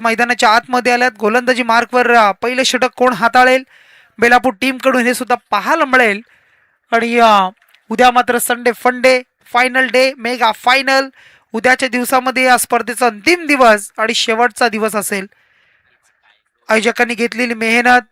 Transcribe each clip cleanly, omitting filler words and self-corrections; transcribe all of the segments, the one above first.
मैदानाच्या आतमध्ये आल्यात. गोलंदाजी मार्कवर पहिले षटक कोण हाताळेल बेलापूर टीम कडून हे सुद्धा पाहायला मिळेल. आणि उद्या मात्र संडे फंडे फायनल डे मेगा फायनल. उद्याच्या दिवसामध्ये या स्पर्धेचा अंतिम दिवस आणि शेवटचा दिवस असेल. आयोजकांनी घेतलेली मेहनत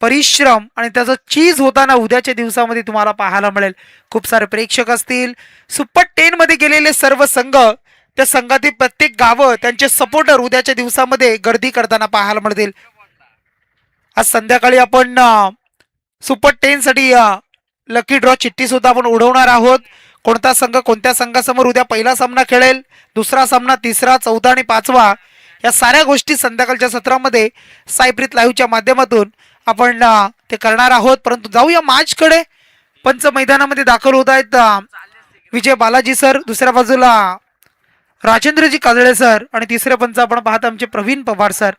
परिश्रम आणि त्याचं चीज होताना उद्याच्या दिवसामध्ये तुम्हाला पाहायला मिळेल. खूप सारे प्रेक्षक असतील. सुपर 10 मध्ये गेलेले सर्व संघ त्या संघातील प्रत्येक गावं त्यांचे सपोर्टर उद्याच्या दिवसामध्ये गर्दी करताना पाहायला मिळतील. आज संध्याकाळी आपण सुपर 10 साठी लकी ड्रॉ चिठ्ठी सुद्धा आपण उडवणार आहोत. कोणता संघ कोणत्या संघासमोर उद्या पहिला सामना खेळेल, दुसरा सामना, तिसरा, चौथा आणि पाचवा या साऱ्या गोष्टी संध्याकाळच्या सत्रामध्ये सायप्रीत लाईव्हच्या माध्यमातून आपण ते करणार आहोत. परंतु जाऊया मॅचकडे. पंच मैदानामध्ये दाखल होत आहेत विजय बालाजी सर, दुसऱ्या बाजूला राजेंद्रजी काजळे सर आणि तिसरे पंच आपण पाहत आमचे प्रवीण पवार सर.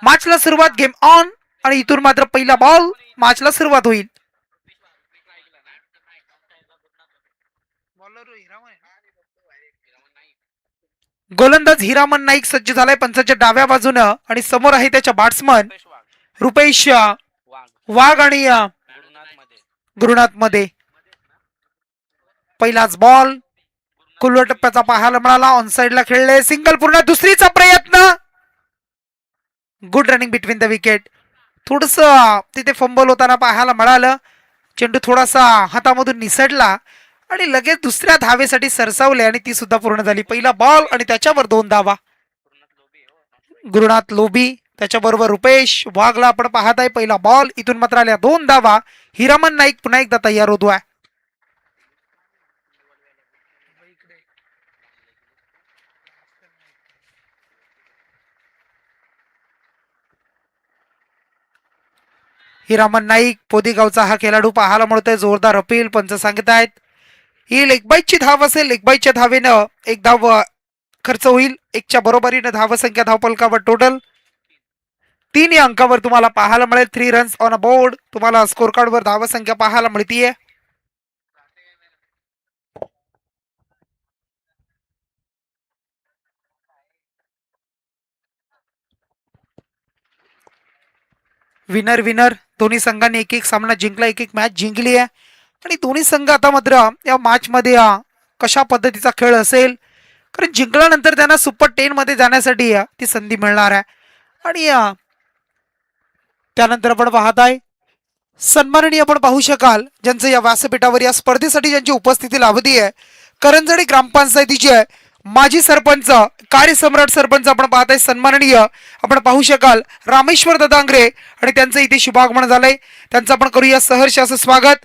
मॅचला सुरुवात, गेम ऑन. आणि इथून मात्र पहिला बॉल, मॅचला सुरुवात होईल. गोलंदाज हिरामन नाईक सज्ज झालाय पंचाच्या डाव्या बाजूनं आणि समोर आहे त्याच्या बॅट्समन रुपेश वाघ आणि गुरुनाथ मध्ये. पहिलाच बॉल कुल्लो टप्प्याचा पाहायला मिळाला. ऑन साइडला खेळले, सिंगल पूर्ण. दुसरीचा प्रयत्न, good running between the wicket. थोडस तिथे फंबल होताना पाहायला मिळालं. चेंडू थोडासा हातामधून निसटला आणि लगेच दुसऱ्या धावेसाठी सरसावले आणि ती सुद्धा पूर्ण झाली. पहिला बॉल आणि त्याच्यावर 2 धावा. गुरुनाथ लोबी त्याच्याबरोबर रुपेश वाघला आपण पाहत आहे. पहिला बॉल, इथून मात्र आल्या 2 धावा. हिरामन नाईक पुन्हा एकदा तयार होतोय. हिरामन नाईक पोदेगावचा हा खेळाडू पाहायला मिळतोय. जोरदार अपील पंच सांगत आहेत. ही लेगबाईची धाव असेल. लेगबाईच्या धावेनं 1 धाव खर्च होईल. 1च्या बरोबरीनं धावसंख्या धावपलकावर टोटल 3 या अंकावर तुम्हाला पाहायला मिळेल. 3 रन्स ऑन अ बोर्ड तुम्हाला स्कोर कार्डवर धावसंख्या पाहायला मिळतीये. विनर विनर दोन्ही संघांनी एक एक सामना जिंकला, एक एक मॅच जिंकली आहे. आणि दोन्ही संघ आता मात्र या मॅच मध्ये कशा पद्धतीचा खेळ असेल, कारण जिंकल्यानंतर त्यांना सुपर 10 मध्ये जाण्यासाठी ती संधी मिळणार आहे. आणि त्यानंतर आपण पाहत आहे सन्माननीय आपण पाहू शकाल ज्यांचं या व्यासपीठावर या स्पर्धेसाठी ज्यांची उपस्थिती लाभली आहे. करंजडी ग्रामपंचायतीचे माजी सरपंच, कार्यसम्राट सरपंच आपण पाहत आहे सन्माननीय आपण पाहू शकाल रामेश्वर ददांगरे आणि त्यांचं इथे शुभागमन झालंय. त्यांचं आपण करूया सहर्ष असं स्वागत.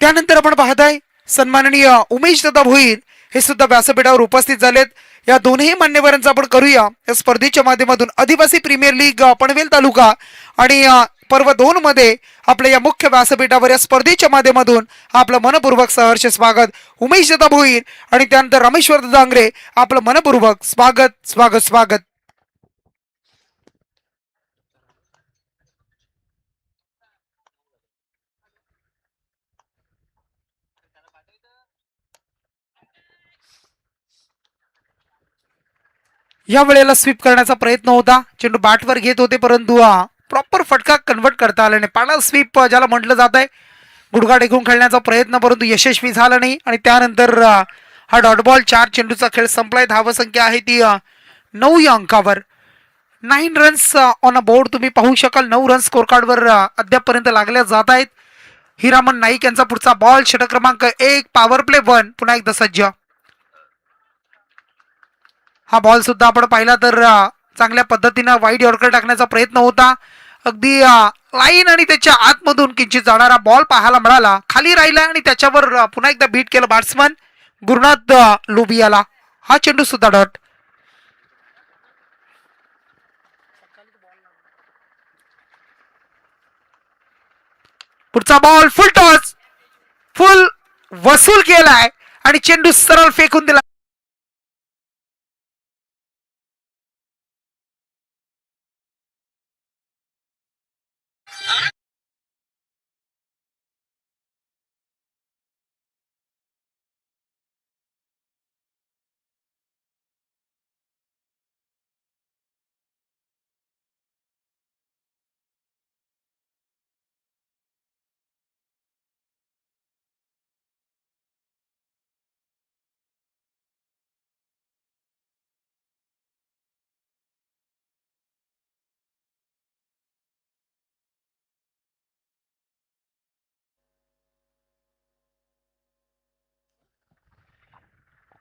त्यानंतर आपण पाहताय सन्माननीय उमेश दादा भोईर हे सुद्धा व्यासपीठावर उपस्थित झालेत. या दोन्ही मान्यवरांचा आपण करूया या स्पर्धेच्या माध्यमातून आदिवासी प्रीमियर लीग पनवेल तालुका आणि पर्व 2 मध्ये आपल्या या मुख्य व्यासपीठावर या स्पर्धेच्या माध्यमातून आपलं मनपूर्वक सहर्ष स्वागत. उमेश दादा भोईर आणि त्यानंतर रामेश्वर दांगरे आपलं मनपूर्वक स्वागत स्वागत स्वागत. या वेळेला स्वीप करण्याचा प्रयत्न होता. चेंडू बॅटवर घेत होते परंतु प्रॉपर फटका कन्वर्ट करता आला नाही. पाण्यात स्वीप ज्याला म्हटलं जात आहे, गुडघा टेकून खेळण्याचा प्रयत्न परंतु यशस्वी झाला नाही. आणि त्यानंतर हा डॉट बॉल. 4 चेंडूचा खेळ संपलाय. धावसंख्या आहे ती 9 या अंकावर. 9 रन्स ऑन अ बोर्ड तुम्ही पाहू शकाल. 9 रन्स स्कोर कार्डवर अद्यापपर्यंत लागल्या जात आहेत. हिरामन नाईक यांचा पुढचा बॉल, षटक क्रमांक 1, पॉवर प्ले 1 पुन्हा एकदा सज्ज. हा बॉल सुद्धा आपण पाहिला तर चांगल्या पद्धतीनं वाईड यॉर्कर टाकण्याचा प्रयत्न होता. अगदी लाईन आणि त्याच्या आतमधून किंचित जाणारा बॉल पाहायला मिळाला. खाली राहिला आणि त्याच्यावर पुन्हा एकदा बीट केलं बॅट्समन गुरुनाथ लोबियाला. हा चेंडू सुद्धा डॉट. पुढचा बॉल फुल टॉस, फुल वसूल केलाय आणि चेंडू सरळ फेकून दिला.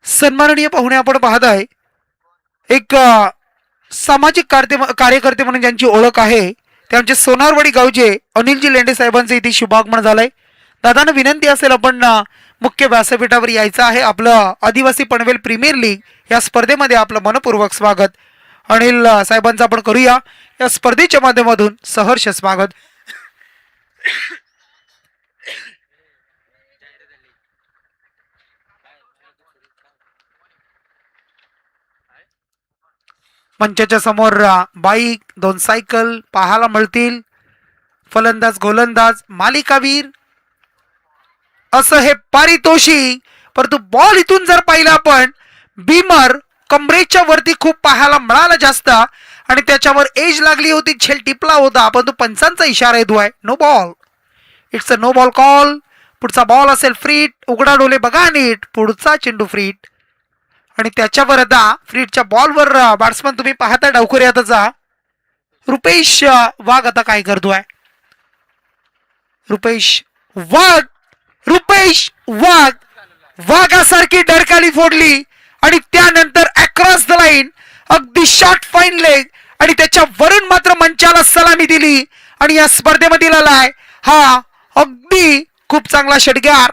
सन्माननीय पाहुणे आपण पाहत आहे एक सामाजिक कार्यकर्ते म्हणून ज्यांची ओळख आहे ते आमचे सोनारवाडी गावचे अनिलजी लेंडे साहेबांचं इथे शुभागमन झालंय. दादांना विनंती असेल आपण मुख्य व्यासपीठावर यायचं आहे. आपलं आदिवासी पनवेल प्रीमियर लीग या स्पर्धेमध्ये आपलं मनपूर्वक स्वागत. अनिल साहेबांचं आपण करूया या स्पर्धेच्या माध्यमातून सहर्ष स्वागत. मंचाच्या समोर बाईक, दोन सायकल पाहायला मिळतील. फलंदाज, गोलंदाज, मालिकावीर असं हे पारितोषिक. परंतु बॉल इथून जर पाहिलं आपण बीमर कमरेच्या वरती खूप पाहायला मिळाला जास्त आणि त्याच्यावर एज लागली होती, झेल टिपला होता, परंतु पंचांचा इशारा येतोय no ball. It's a no ball call. पुढचा बॉल असेल फ्रीट. उघडा डोले बघा नीट. पुढचा चेंडू फ्रीट आणि त्याच्यावर आता फ्रीटच्या बॉलवर बॅट्समन तुम्ही पाहता डावखुऱ्यातचा रुपेश वाघ आता काय करतोय. रुपेश वाघ, रुपेश वाघ वाघासारखी डरकाली फोडली आणि त्यानंतर अक्रॉस द लाईन अगदी शॉर्ट फाईन लेग आणि त्याच्या वरून मात्र मंचाला सलामी दिली आणि या स्पर्धेमधील आलाय हा अगदी खूप चांगला षटकार.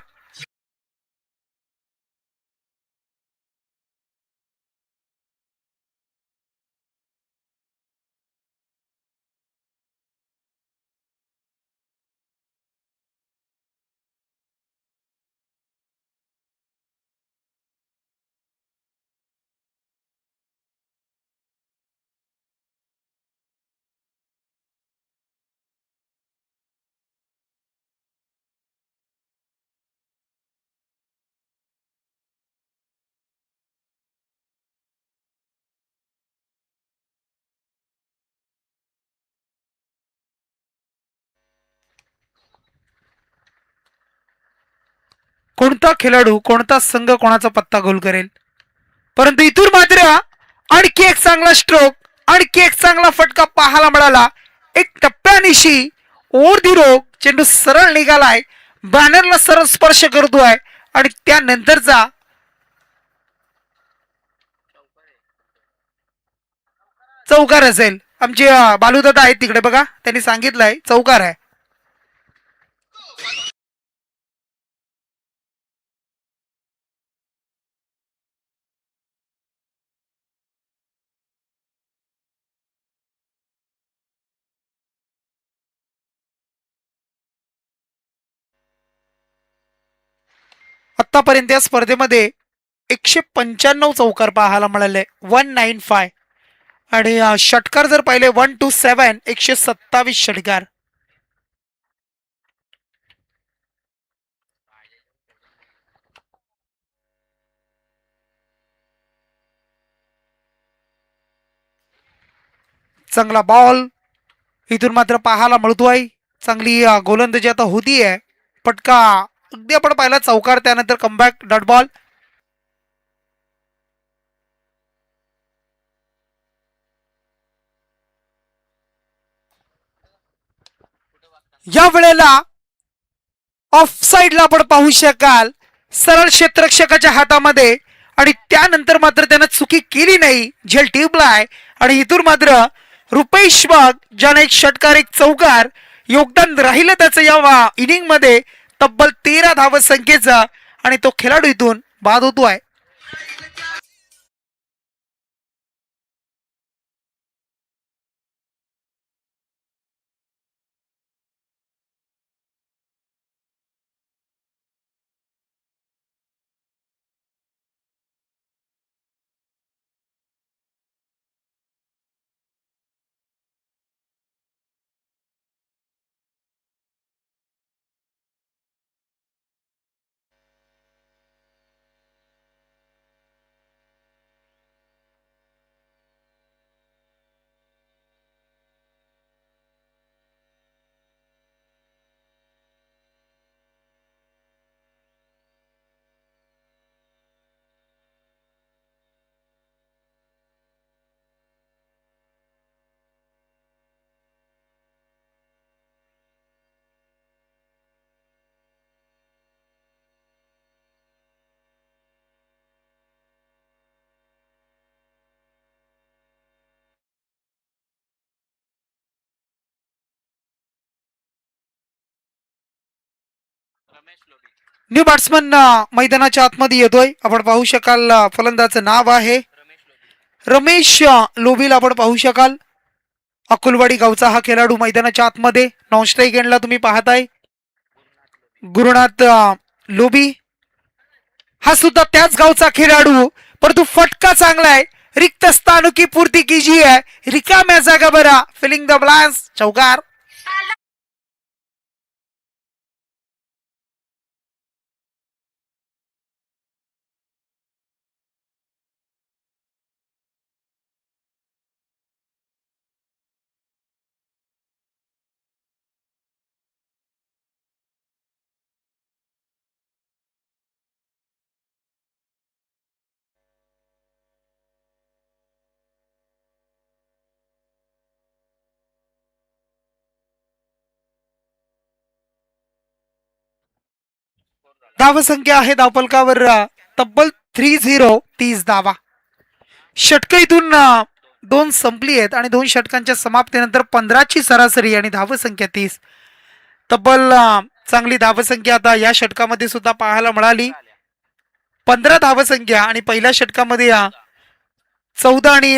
कोणता खेळाडू, कोणता संघ कोणाचा पत्ता गोल करेल. परंतु इथून मात्र आणखी एक चांगला स्ट्रोक, आणखी एक चांगला फटका पाहायला मिळाला. एक टप्प्यानिशी ओढ रोग चेंडू सरळ निघालाय, बॅनरला सरळ स्पर्श करतोय आणि त्यानंतरचा चौकार असेल. आमचे बालूदादा आहेत तिकडे बघा, त्यांनी सांगितलंय चौकार आहे. आतापर्यंत या स्पर्धेमध्ये 195 चौकार पाहायला मिळाले, 195. आणि षटकार जर पाहिले 127, 127 षटकार. चांगला बॉल इथून मात्र पाहायला मिळतोय. चांगली गोलंदाजी आता होती आहे. पटका अगदी आपण पाहिला चौकार, त्यानंतर कमबॅक डॉट बॉल. या वेळेला ऑफ साइडला आपण पाहू शकाल सरळ क्षेत्ररक्षकाच्या हातामध्ये आणि त्यानंतर मात्र त्यानं चुकी केली नाही, झेल टिपलाय आणि इथून मात्र रुपेश वाघ ज्याने एक षटकार एक चौकार योगदान राहिलं त्याचं या इनिंग मध्ये तब्बल 13 धाव संख्येचा आणि तो खेळाडू इथून बाद होतोय. न्यू बॅट्समन मैदानाच्या आतमध्ये येतोय. आपण पाहू शकाल फलंदाचं नाव आहे रमेश लोबिल. आपण पाहू शकाल अकुलवाडी गावचा हा खेळाडू मैदानाच्या आतमध्ये. नॉन स्ट्राईक एंडला तुम्ही पाहताय गुरुनाथ लोबी. हा सुद्धा त्याच गावचा खेळाडू, परंतु फटका चांगला आहे. रिक्त स्थानों की पूर्ती कीजिए, रिकाम्या जागा बरा, फिलिंग द ब्लँक्स, चौकार. धावसंख्या आहे धावफलकावर तब्बल 3-0, 30 धावा. षटक इथून 2 संपली आहेत आणि 2 षटकांच्या समाप्तीनंतर 15ची सरासरी आणि धावसंख्या 30. तब्बल चांगली धावसंख्या आता या षटकामध्ये सुद्धा पाहायला मिळाली. 15 धावसंख्या आणि पहिल्या षटकामध्ये 14 आणि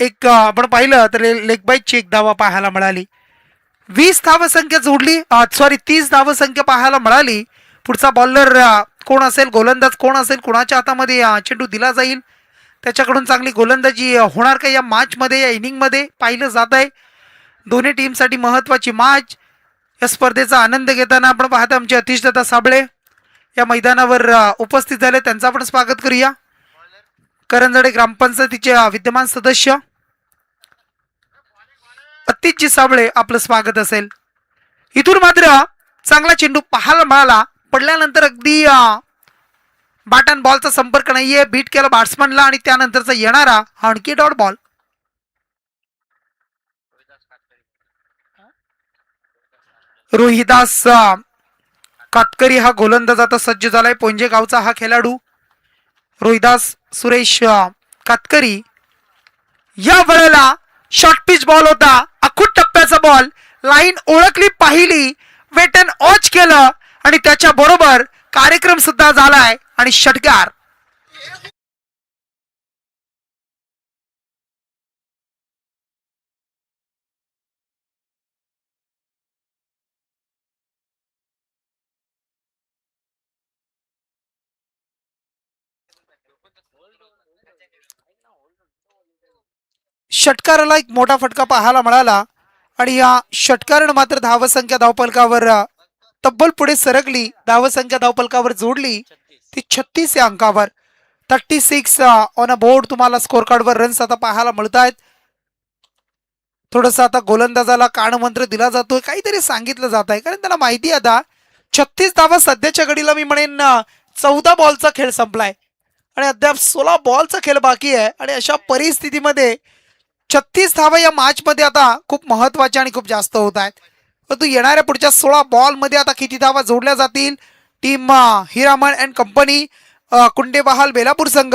एक आपण पाहिलं तर लेग बाईटची 1 धावा पाहायला मिळाली. 20 धावसंख्या जोडली, 30 धावसंख्या पाहायला मिळाली. पुढचा बॉलर कोण असेल, गोलंदाज कोण असेल, कोणाच्या हातामध्ये चेंडू दिला जाईल, त्याच्याकडून चांगली गोलंदाजी होणार का या मॅचमध्ये, या इनिंगमध्ये पाहिलं जात आहे. दोन्ही टीमसाठी महत्वाची मॅच. या स्पर्धेचा आनंद घेताना आपण पाहता आमचे अतिशदादा साबळे या मैदानावर उपस्थित झाले. त्यांचं आपण स्वागत करूया. करंजडे ग्रामपंचायतीचे विद्यमान सदस्य अतिशजी साबळे आपलं स्वागत असेल. इथून मात्र चांगला चेंडू पाहायला मिळाला. पडल्यानंतर अगदी बॅट अँड बॉलचा संपर्क नाहीये. बीट केला बॅट्समनला आणि त्यानंतरचा येणारा आणखी डॉट बॉल. रोहिदास कातकरी हा गोलंदाज आता सज्ज झालाय. पोंजे गावचा हा खेळाडू रोहिदास सुरेश कातकरी. या वेळेला शॉर्ट पिच बॉल होता, अखूट टप्प्याचा बॉल. लाईन ओळखली, पाहिली, वेट अँड वॉच केलं आणि त्याच्या बरोबर कार्यक्रम सुद्धा झालाय आणि षटकार. षटकाराला एक मोठा फटका पाहायला मिळाला आणि या षटकारानं मात्र धावसंख्या धावफलकावर तब्बल पुढे सरकली. धावसंख्या धावफलकावर जोडली ती 36 या अंकावर. 36 ऑन अ बोर्ड. तुम्हाला स्कोर कार्डवर रन्स आता पाहायला मिळत आहेत. थोडस आता गोलंदाजाला कानमंत्र दिला जातोय, काहीतरी सांगितलं जात आहे, कारण त्याला माहिती आता 36 धावा सध्याच्या घडीला मी म्हणेन 14 बॉलचा खेळ संपलाय आणि अद्याप 16 बॉलचा खेळ बाकी आहे. आणि अशा परिस्थितीमध्ये 36 धावा या मॅच मध्ये आता खूप महत्वाच्या आणि खूप जास्त होत आहेत. परंतु येणाऱ्या पुढच्या 16 बॉल मध्ये आता किती धावा जोडल्या जातील. Team Hiraman and company Kundebahal Belapur संघ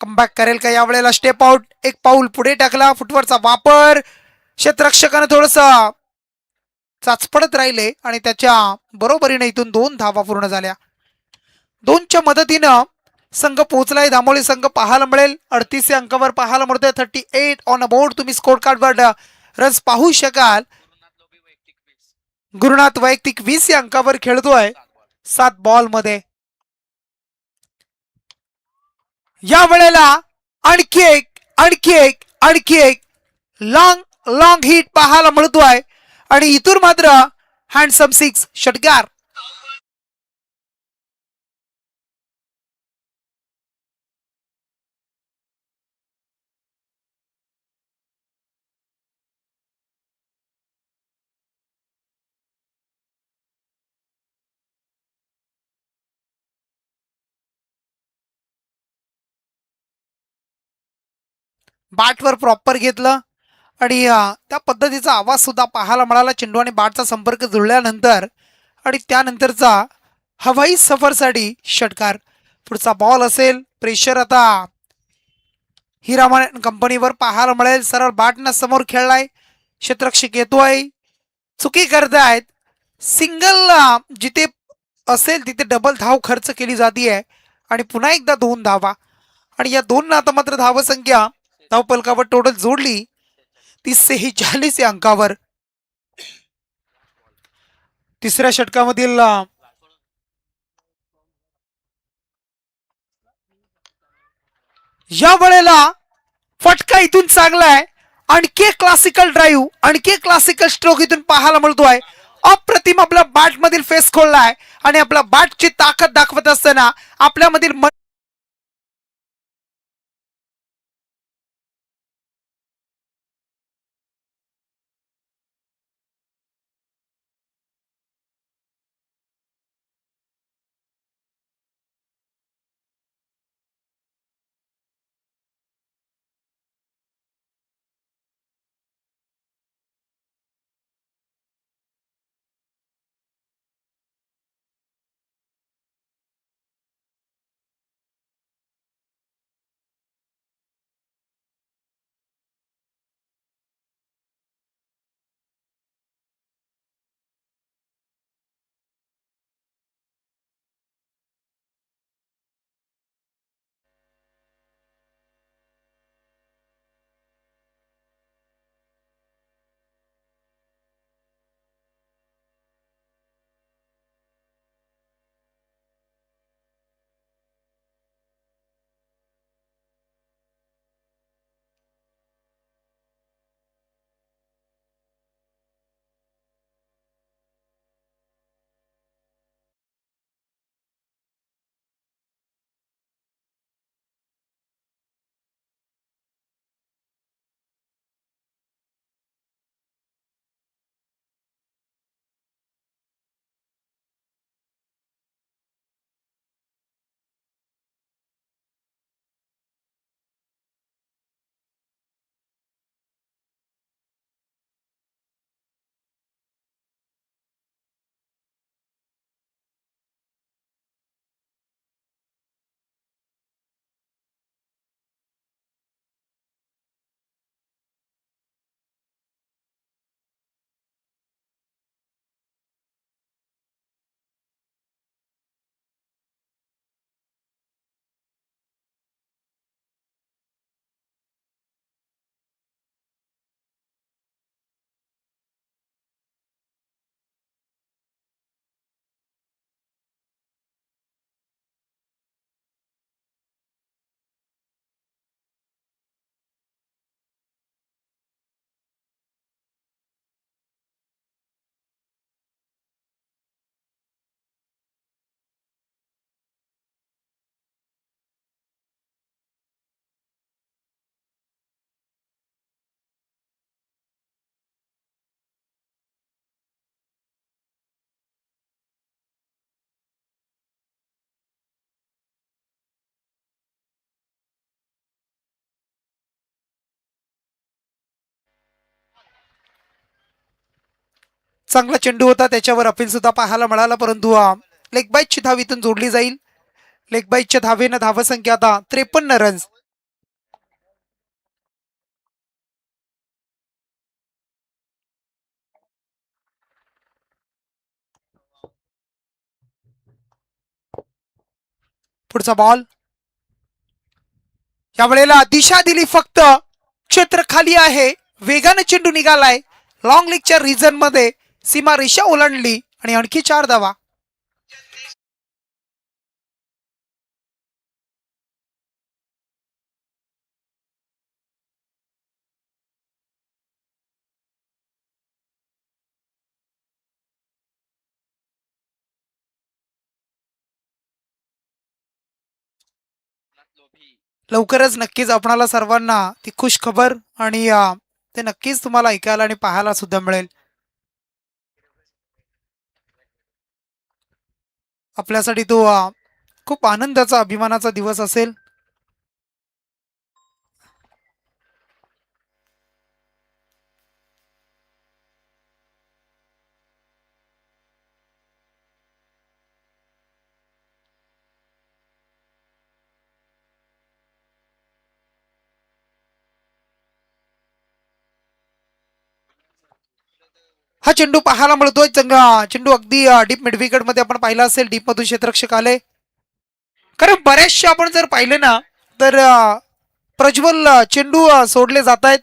कमबॅक करेल का यावेळेला. स्टेप आउट, एक पाऊल पुढे टाकला, फुटवरचा वापर. क्षेत्ररक्षकाने थोडस चाचपडत राहिले आणि त्याच्या बरोबरीने इथून 2 धावा पूर्ण झाल्या. 2च्या मदतीनं संघ पोहोचलाय. दामोळी संघ पाहायला मिळेल 38 या अंकावर पाहायला मिळतोय. 38 ऑन अ बोर्ड. तुम्ही स्कोर कार्डवर रन्स पाहू शकाल. गुरुनाथ वैयक्तिक 20 या अंकावर खेळतोय 7 बॉल मध्ये. या वेळेला आणखी एक लॉंग हिट पाहायला मिळतोय आणि इथून मात्र हँडसम 6, षटकार. बॅटवर प्रॉपर घेतलं आणि त्या पद्धतीचा आवाज सुद्धा पाहायला मिळाला चेंडू आणि बॅटचा संपर्क जुळल्यानंतर. आणि त्यानंतरचा हवाई सफरसाठी षटकार. पुढचा बॉल असेल. प्रेशर आता हिरामन कंपनीवर पाहायला मिळेल. सरळ बॅटनं समोर खेळलाय. क्षेत्ररक्षक येतोय, चुकी करतायत. सिंगल जिथे असेल तिथे डबल धाव खर्च केली जाते आहे आणि पुन्हा एकदा 2 धावा आणि या 2 आता मात्र धावसंख्या धावपलकावर टोटल जोडली ती 46 या अंकावर. तिसऱ्या षटकामधील या वेळेला फटका इथून चांगला आहे. आणखी एक क्लासिकल ड्राईव्ह, आणखी एक क्लासिकल स्ट्रोक इथून पाहायला मिळतोय. अप्रतिम आपला बॅट मधील फेस खोललाय आणि आपला बॅटची ताकद दाखवत असताना आपल्यामधील चांगला चेंडू होता त्याच्यावर अपील सुद्धा पाहायला मिळाला परंतु लेग बाईटची धाव इथून जोडली जाईल. लेग बाईटच्या धावेनं धावसंख्या आता 53 रन्स. पुढचा बॉल या वेळेला दिशा दिली फक्त क्षेत्र खाली आहे. वेगाने चेंडू निघालाय लॉंग लीगच्या रिजन मध्ये सीमा रेषा ओलांडली आणि आणखी 4 धावा. लवकरच नक्कीच आपणाला सर्वांना ती खुश खबर आणि ते नक्कीच तुम्हाला ऐकायला आणि पाहायला सुद्धा मिळेल. आपल्यासाठी तो खूप आनंदाचा अभिमानाचा दिवस असेल. हा चेंडू पाहायला मिळतोय. चेंडू अगदी डीप मिड विकेट मध्ये आपण पाहिला असेल. डीप मधून क्षेत्ररक्षक आले. कारण बऱ्याचशा आपण जर पाहिले ना तर प्रज्वल चेंडू सोडले जात आहेत.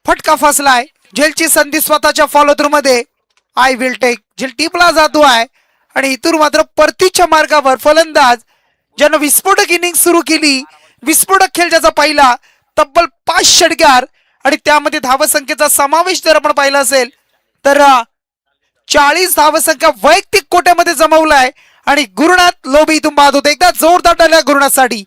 फटका फसलाय. झेलची संधी स्वतःच्या फॉलो थ्रू मध्ये. I will take. झेल टीपला जातो आहे आणि इथून मात्र परतीच्या मार्गावर फलंदाज ज्यानं विस्फोटक इनिंग सुरू केली. विस्फोटक खेळ ज्याचा पहिला तब्बल 5 षटकार आणि त्यामध्ये धावसंख्येचा समावेश जर आपण पाहिला असेल तर 40 धावसंख्या वैयक्तिक कोट्यामध्ये जमवलाय आणि गुरुनाथ लोभी इथून बाद होते. एकदा जोरदार टाळ्या गुरुनाथसाठी.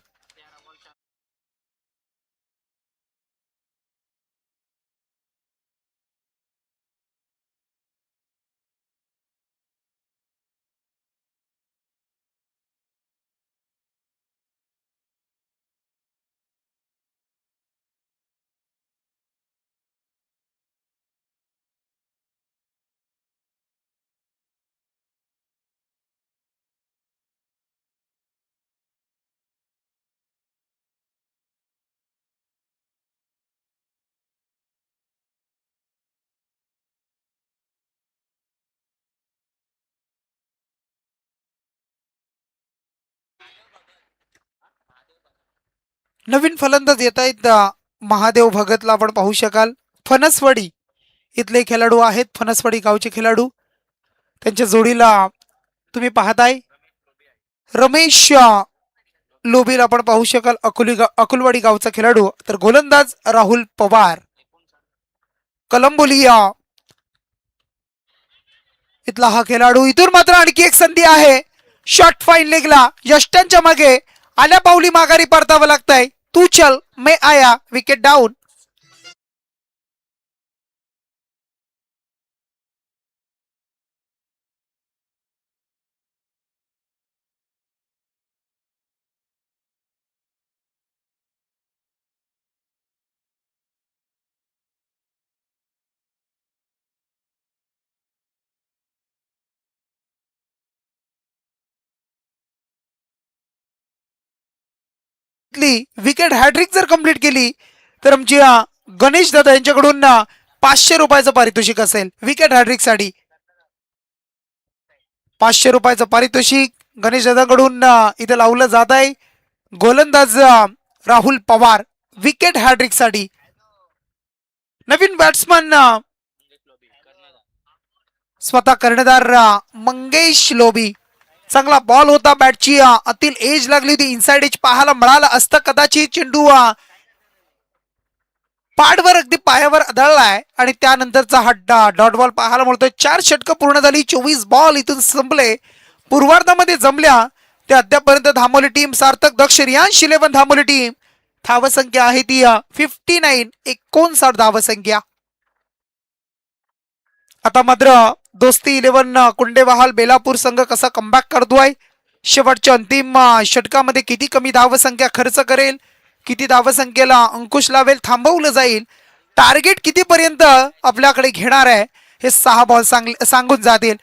नवीन फलंदाज येत आहेत. महादेव भगतला आपण पाहू शकाल. फणसवाडी इथले खेळाडू आहेत. फणसवाडी गावचे खेळाडू. त्यांच्या जोडीला तुम्ही पाहताय रमेश लोबीला आपण पाहू शकाल. अकुलवाडी गावचा खेळाडू. तर गोलंदाज राहुल पवार कलंबोलिया इथला हा खेळाडू. इथून मात्र आणखी एक संधी आहे. शॉट फाईन लेगला यष्टांच्या मागे आल्या पावली माघारी परतावं लागतंय. तू चल मैं आया. Wicket down. विकेट हॅट्रिक जर कंप्लीट केली तर आमची गणेश दादा यांच्याकडून 500 रुपयाचं पारितोषिक असेल. विकेट हॅट्रिक साठी 500 रुपयाचं पारितोषिक गणेश दादाकडून इथे लावलं जात आहे. गोलंदाज राहुल पवार विकेट हॅट्रिक साठी. नवीन बॅट्समन स्वतः कर्णधार मंगेश लोबी. चांगला बॉल होता. बॅटची अतिल एज लागली होती. इनसाइड एज पाहायला मिळाला असतं कदाचित. चेंडू पाडवर अगदी पायावर आदळलाय आणि त्यानंतरचा हड्डा डॉट बॉल पाहायला मिळतोय. 4 षटकं पूर्ण झाली. 24 बॉल इथून संपले. पूर्वार्धामध्ये जमल्या ते अद्यापर्यंत धामोली टीम सार्थक दक्ष रियांश 11 धामोली टीम. धावसंख्या आहे ती 59. 59 धावसंख्या. आता मात्र दोस्ती 11 कुंडेबहाल बेलापूर संघ कसा कमबॅक करतोय. शेवटच्या अंतिम षटकामध्ये किती कमी धावसंख्या खर्च करेल. किती धावसंख्येला अंकुश लावेल. थांबवलं जाईल. टार्गेट कितीपर्यंत आपल्याकडे घेणार आहे हे 6 बॉल सांगून जातील.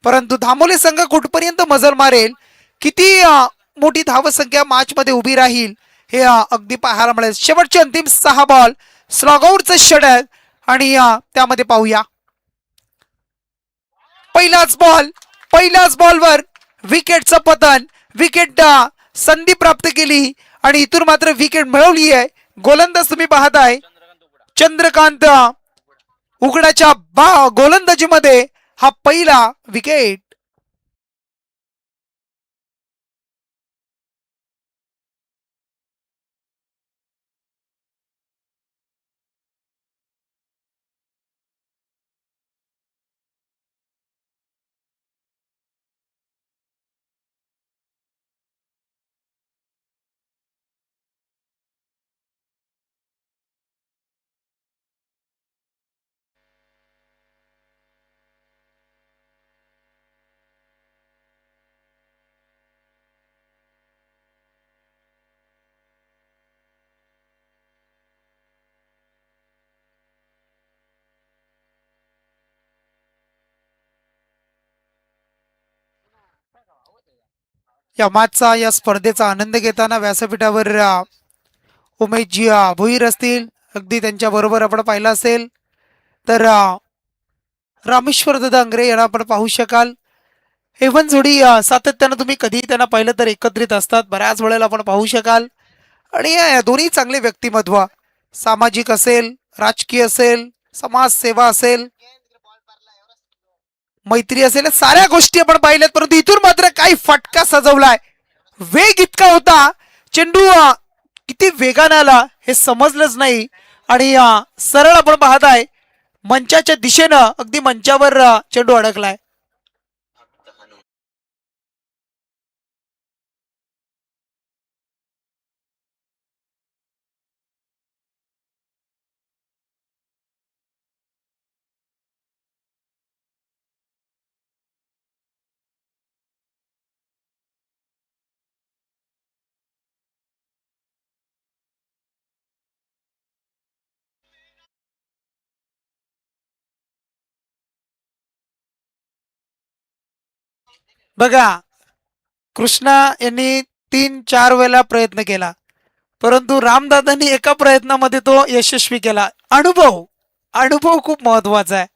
परंतु धामोली संघ कुठपर्यंत मजल मारेल. किती मोठी धावसंख्या मॅच मध्ये उभी राहील हे अगदी पाहायला मिळेल. शेवटचे अंतिम 6 बॉल स्लॉगआउटचं षटक आणि त्यामध्ये पाहूया. पहिल्याच बॉलवर विकेटचं पतन. विकेट संधी प्राप्त केली आणि इथून मात्र विकेट मिळवली आहे. गोलंदाज तुम्ही पाहताय चंद्रकांत उघड्याच्या गोलंदाजीमध्ये हा पहिला विकेट. या मॅचचा या स्पर्धेचा आनंद घेताना व्यासपीठावर उमेशजी भोईर असतील, अगदी त्यांच्या बरोबर आपण पाहिलं असेल तर रामेश्वर दांगरे यांना आपण पाहू शकाल. एव्हन जोडी सातत्यानं तुम्ही कधीही त्यांना पाहिलं तर एकत्रित असतात, बऱ्याच वेळेला आपण पाहू शकाल. आणि या दोन्ही चांगले व्यक्तिमत्व, सामाजिक असेल, राजकीय असेल, समाजसेवा असेल, मैत्री असेल, या साऱ्या गोष्टी आपण पाहिल्यात. परंतु इथून मात्र काही फटका सजवलाय. वेग इतका होता, चेंडू किती वेगाने आला हे समजलंच नाही. आणि सरळ आपण पाहताय मंचाच्या दिशेनं अगदी मंचावर चेंडू अडकलाय. बघा, कृष्णा यांनी 3-4 वेळा प्रयत्न केला, परंतु रामदादांनी एका प्रयत्नामध्ये तो यशस्वी केला. अनुभव, अनुभव खूप महत्वाचा आहे.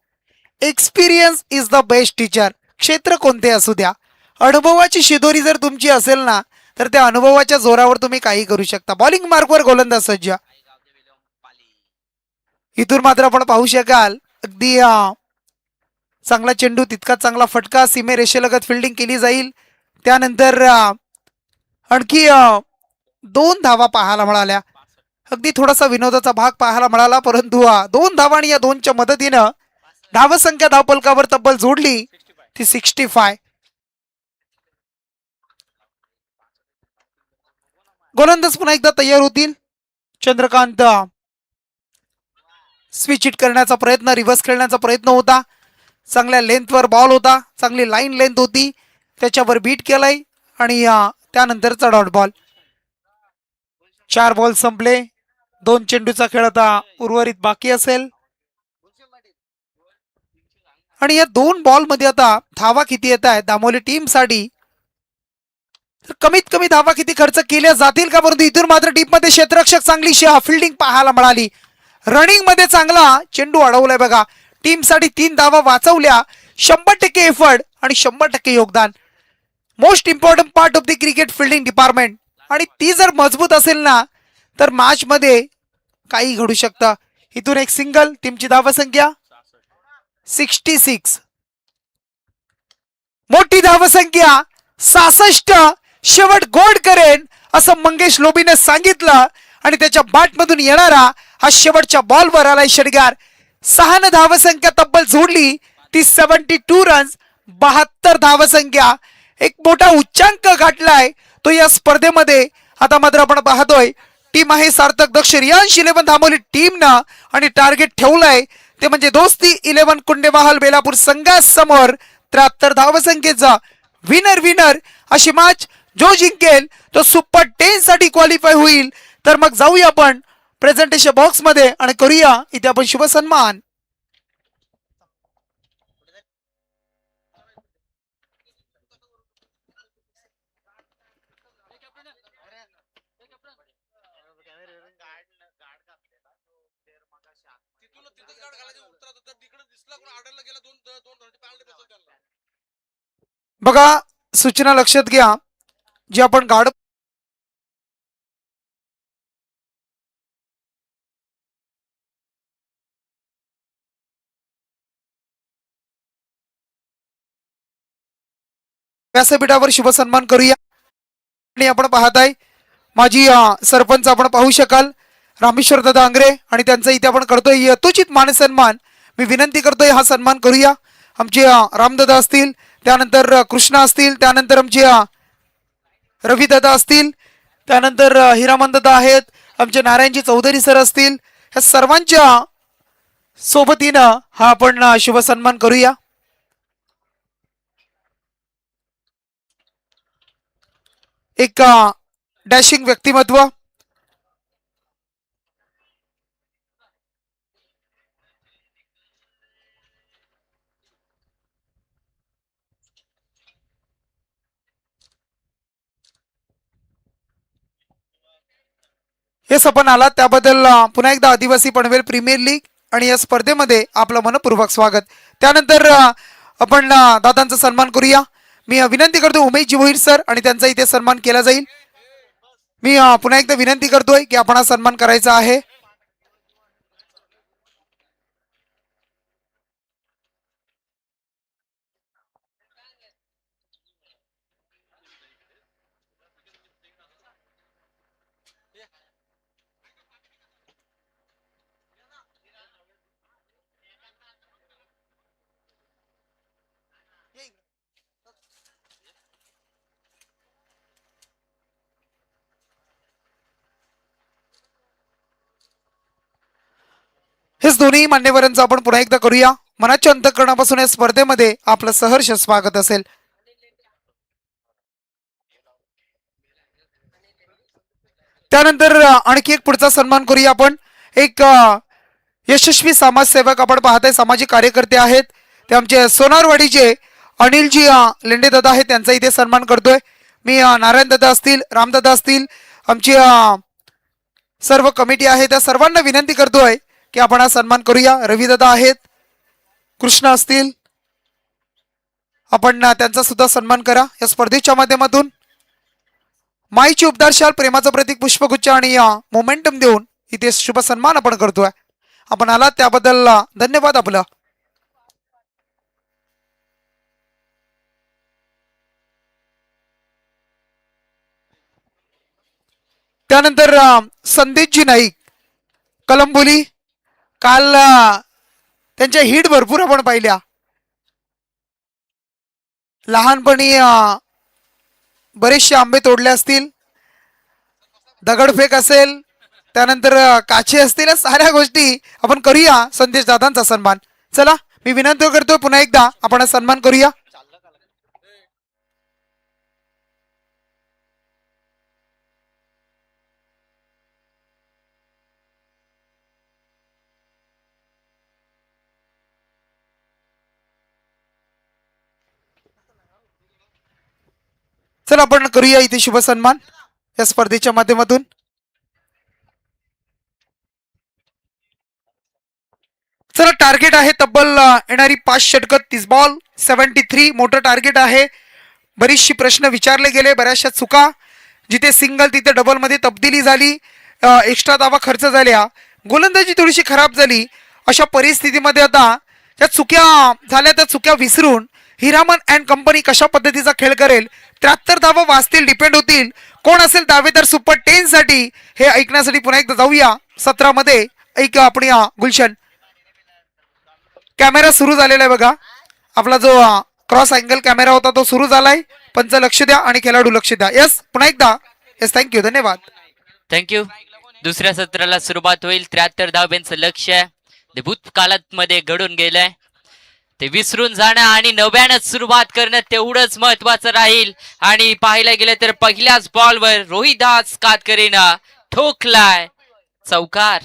Experience is the best teacher. क्षेत्र कोणते असू द्या, अनुभवाची शिदोरी जर तुमची असेल ना, तर त्या अनुभवाच्या जोरावर तुम्ही काही करू शकता. बॉलिंग मार्कवर गोलंदाज सज्ज. इथून मात्र आपण पाहू शकाल अगदी चांगला चेंडू, तितका चांगला फटका, सीमेरेषेलगत फिल्डिंग केली जाईल. त्यानंतर आणखी 2 धावा पाहायला मिळाल्या. अगदी थोडासा विनोदाचा भाग पाहायला मिळाला, परंतु 2 धावा आणि या 2च्या मदतीनं धावसंख्या धावपलकावर तब्बल जोडली ती 65. गोलंदाज पुन्हा एकदा तयार होतील. चंद्रकांत स्विच हिट करण्याचा प्रयत्न, रिव्हर्स खेळण्याचा प्रयत्न होता. चांगल्या लेंथवर बॉल होता, चांगली लाईन लेंथ होती, त्याच्यावर बीट केलाय. आणि त्यानंतरचा डॉट बॉल. 4 बॉल संपले, 2 चेंडूचा खेळ आता उर्वरित बाकी असेल. आणि या 2 बॉलमध्ये आता धावा किती येत आहेत दामोली टीमसाठी, तर कमीत कमी धावा किती खर्च केल्या जातील का? परंतु इथून मात्र टीममध्ये क्षेत्ररक्षक चांगली फिल्डिंग पाहायला मिळाली. रनिंग मध्ये चांगला चेंडू अडवलाय बघा. टीमसाठी 3 धावा वाचवल्या. 100% एफर्ट आणि 100% योगदान. Most important part of the cricket fielding department. आणि ती जर मजबूत असेल ना, तर मॅच मध्ये काही घडू शकतं. इथून एक सिंगल, टीमची धावसंख्या 66. मोठी धावसंख्या 66. शेवट गोड करेन असं मंगेश लोबीने सांगितलं. आणि त्याच्या बॅटमधून येणारा हा शेवटच्या बॉलवर आलाय षटकार. 6 धावसंख्या तब्बल जोडली ती 72 रन्स. 72 धावसंख्या, एक मोठा उच्चांक गाठलाय तो या स्पर्धेमध्ये. आता मात्र आपण पाहतोय टीम आहे सार्थक दक्ष रियांश 11 धामोली टीमनं. आणि टार्गेट ठेवलंय ते म्हणजे दोस्ती 11 कुंडेवाहल बेलापूर संघासमोर 73 धावसंख्येचा. विनर विनर अशी मॅच जो जिंकेल तो सुपर 10 साठी क्वालिफाय होईल. तर मग जाऊया आपण प्रेझेंटेशन बॉक्स मध्ये आणि करूया इथे आपण शुभ सन्मान. बघा, सूचना लक्षात घ्या, जे आपण गाड व्यासपीठावर शुभ सन्मान करूया. आणि आपण पाहताय माझी सरपंच आपण पाहू शकाल रामेश्वर दादा आंग्रे, आणि त्यांचा इथे आपण करतोय यथोचित मान सन्मान. मी विनंती करतोय हा सन्मान करूया. आमचे रामदादा असतील, त्यानंतर कृष्णा असतील, त्यानंतर आमचे रविदादा असतील, त्यानंतर हिरामन दादा आहेत, आमचे नारायणजी चौधरी सर असतील. ह्या सर्वांच्या सोबतीनं हा आपण शुभ सन्मान करूया. एक डॅशिंग व्यक्तिमत्व, हेच आपण आलात त्याबद्दल पुन्हा एकदा आदिवासी पनवेल प्रीमियर लीग आणि या स्पर्धेमध्ये आपलं मनपूर्वक स्वागत. त्यानंतर आपण दादांचा सन्मान करूया. मी विनंती करतो उमेशजी भोईर सर आणि त्यांचा इथे सन्मान केला जाईल. मी पुन्हा एकदा विनंती करतोय की आपण हा सन्मान करायचा आहे. हेच दोन्ही मान्यवरांचं आपण पुन्हा एकदा करूया. मनाच्या अंतःकरणापासून या स्पर्धेमध्ये आपलं सहर्ष स्वागत असेल. त्यानंतर आणखी एक पुढचा सन्मान करूया आपण. एक यशस्वी समाजसेवक आपण पाहताय, सामाजिक कार्यकर्ते आहेत ते आमचे सोनारवाडीचे अनिलजी लेंडे दादा आहेत, त्यांचा इथे सन्मान करतोय. मी नारायण दादा असतील, रामदादा असतील, आमची सर्व कमिटी आहे त्या सर्वांना विनंती करतोय की आपण हा सन्मान करूया. रविदादा आहेत, कृष्ण असतील, आपण त्यांचा सुद्धा सन्मान करा या स्पर्धेच्या माध्यमातून. माईची उपदार प्रेमाचं प्रतीक पुष्पगुच्छ आणि मोमेंटम देऊन इथे शुभ सन्मान आपण करतोय. आपण आलात त्याबद्दल धन्यवाद आपलं. त्यानंतर संदेशजी नाईक कलंबोली, काल त्यांच्या हिट भरपूर आपण पाहिल्या. लहानपणी बरेचसे आंबे तोडले असतील, दगडफेक असेल, त्यानंतर काचे असतील, साऱ्या गोष्टी आपण करूया संदेश दादांचा सन्मान. चला मी विनंती करतो पुन्हा एकदा आपण सन्मान करूया. चला आपण करूया इथे शुभ सन्मान या स्पर्धेच्या माध्यमातून. चला टार्गेट आहे तब्बल येणारी 5 षटकं, 30 बॉल, 73 मोठं टार्गेट आहे. बरीचशी प्रश्न विचारले गेले, बऱ्याचशा चुका, जिथे सिंगल तिथे डबल मध्ये तब्दिली झाली, एक्स्ट्रा धावा खर्च झाल्या, गोलंदाजी थोडीशी खराब झाली. अशा परिस्थितीमध्ये आता ज्या चुक्या झाल्या त्या चुक्या विसरून हिरामन अँड कंपनी कशा पद्धतीचा खेळ करेल, 73 धावा वाचतील, डिपेंड होतील कोण असेल दावेदार सुपर 10 साठी, हे ऐकण्यासाठी पुन्हा एकदा जाऊया 17 मध्ये. एक आपण गुलशन कॅमेरा सुरू झालेला आहे बघा. आपला जो क्रॉस अँगल कॅमेरा होता तो सुरू झालाय. पंच लक्ष द्या आणि खेळाडू लक्ष द्या. यस पुन्हा एकदा यस, थँक्यू, धन्यवाद. थँक्यू. दुसऱ्या सत्राला सुरुवात होईल. 73 धावांचं लक्ष्य ते भूतकाळात मध्ये घडून गेलंय, ते विसरून जाणं आणि नव्यानं सुरुवात करणं तेवढंच महत्वाचं राहील. आणि पाहायला गेलं तर पहिल्याच बॉलवर रोहिदास कातकरीनं ठोकलाय चौकार.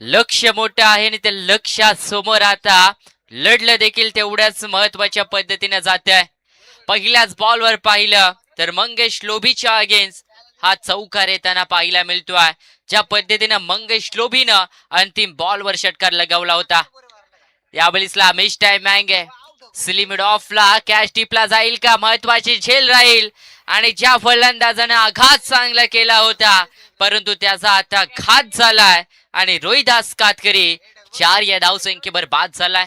लक्ष मोठं आहे आणि त्या लक्ष्यासमोर आता लढलं देखील तेवढ्याच महत्वाच्या पद्धतीने जात आहे. पहिल्याच बॉलवर पाहिलं तर मंगेश लोभीच्या अगेन्स्ट हा चौकार येताना पाहायला मिळतोय. ज्या पद्धतीनं मंगेश लोभीनं अंतिम बॉलवर षटकार लगावला होता. यावेळीसला मिस टाइमिंग आहे. स्लिमिड ऑफला कॅच टिपला जाईल का, महत्वाची झेल राहील. आणि ज्या फलंदाजानं आघात चांगला केला होता परंतु त्याचा आता घात झालाय आणि रोहिदास कातकरी 4 या धावसंख्येवर बाद झालाय.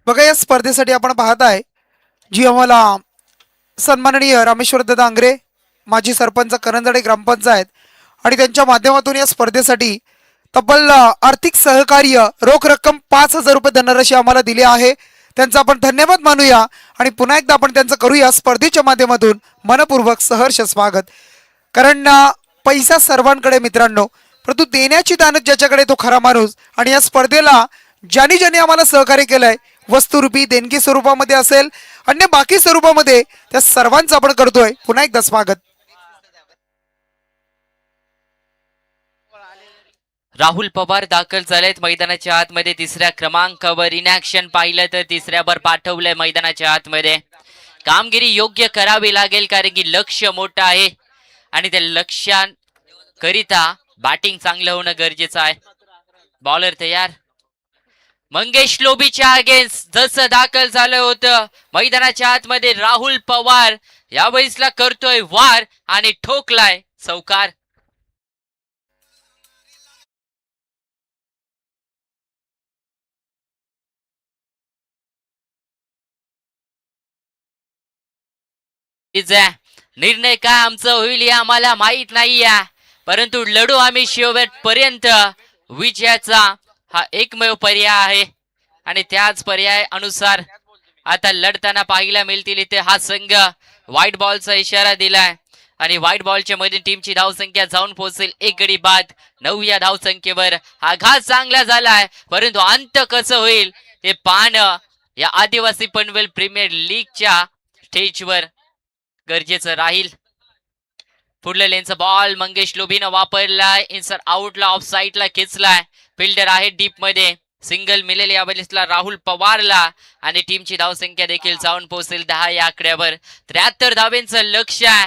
बघा या स्पर्धेसाठी आपण पाहताय जी आम्हाला सन्माननीय रामेश्वर दादा आंग्रे, माजी सरपंच करंजडे ग्रामपंचायत, आणि त्यांच्या माध्यमातून या स्पर्धेसाठी तब्बल आर्थिक सहकार्य रोख रक्कम 5,000 रुपये धनराशी आम्हाला दिले आहे. त्यांचा आपण धन्यवाद मानूया आणि पुन्हा एकदा आपण त्यांचं करूया स्पर्धेच्या माध्यमातून मनपूर्वक सहर्ष स्वागत. कारण पैसा सर्वांकडे मित्रांनो, परंतु देण्याची दानत ज्याच्याकडे तो खरा माणूस. आणि या स्पर्धेला ज्यांनी ज्यांनी आम्हाला सहकार्य केलंय, वस्तुरूपी देणगी स्वरूपामध्ये असेल, अन्य बाकी स्वरूपामध्ये, त्या सर्वांचं आपण करतोय पुन्हा एकदा स्वागत. राहुल पवार दाखल झालेत मैदानाच्या आतमध्ये. तिसऱ्या क्रमांकावर इनॅक्शन पाहिलं तर तिसऱ्यावर पाठवलंय मैदानाच्या आतमध्ये. कामगिरी योग्य करावी लागेल कारण की लक्ष मोठं आहे आणि त्या लक्ष्याकरिता बॅटिंग चांगलं होणं गरजेचं आहे. बॉलर तयार. मंगेश लोबीच्या अगेन्स्ट जसं दाखल झालं होतं मैदानाच्या आतमध्ये राहुल पवार यावेळेसला करतोय वार आणि ठोकलाय चौकार. निर्णय काय आमचं होईल हे आम्हाला माहित नाहीये, परंतु लढू आम्ही शेवटपर्यंत. विजयाचा हा एकमेव पर्याय आहे आणि त्याच पर्याय अनुसार आता लढताना पाहायला मिळतील. इथे हा संघ व्हाईट बॉलचा इशारा दिलाय आणि व्हाईट बॉलच्या मध्ये टीमची धावसंख्या जाऊन पोहोचेल 1 गडी बाद. 9 या धावसंख्येवर आघात चांगला झालाय, परंतु अंत कसं होईल हे पाहणं या आदिवासी पनवेल प्रीमियर लीगच्या स्टेजवर गरजेचं राहील. पुढल्या लेनचा बॉल मंगेश लोबीनं वापरलाय. इन्सर आउटला ऑफ साईडला खेचलाय. फिल्डर आहे डीप मध्ये. सिंगल मिळेल यावेळेसला राहुल पवारला आणि टीमची धावसंख्या देखील जाऊन पोहोचेल 10 या आकड्यावर. 73 धावेंचं लक्ष आहे.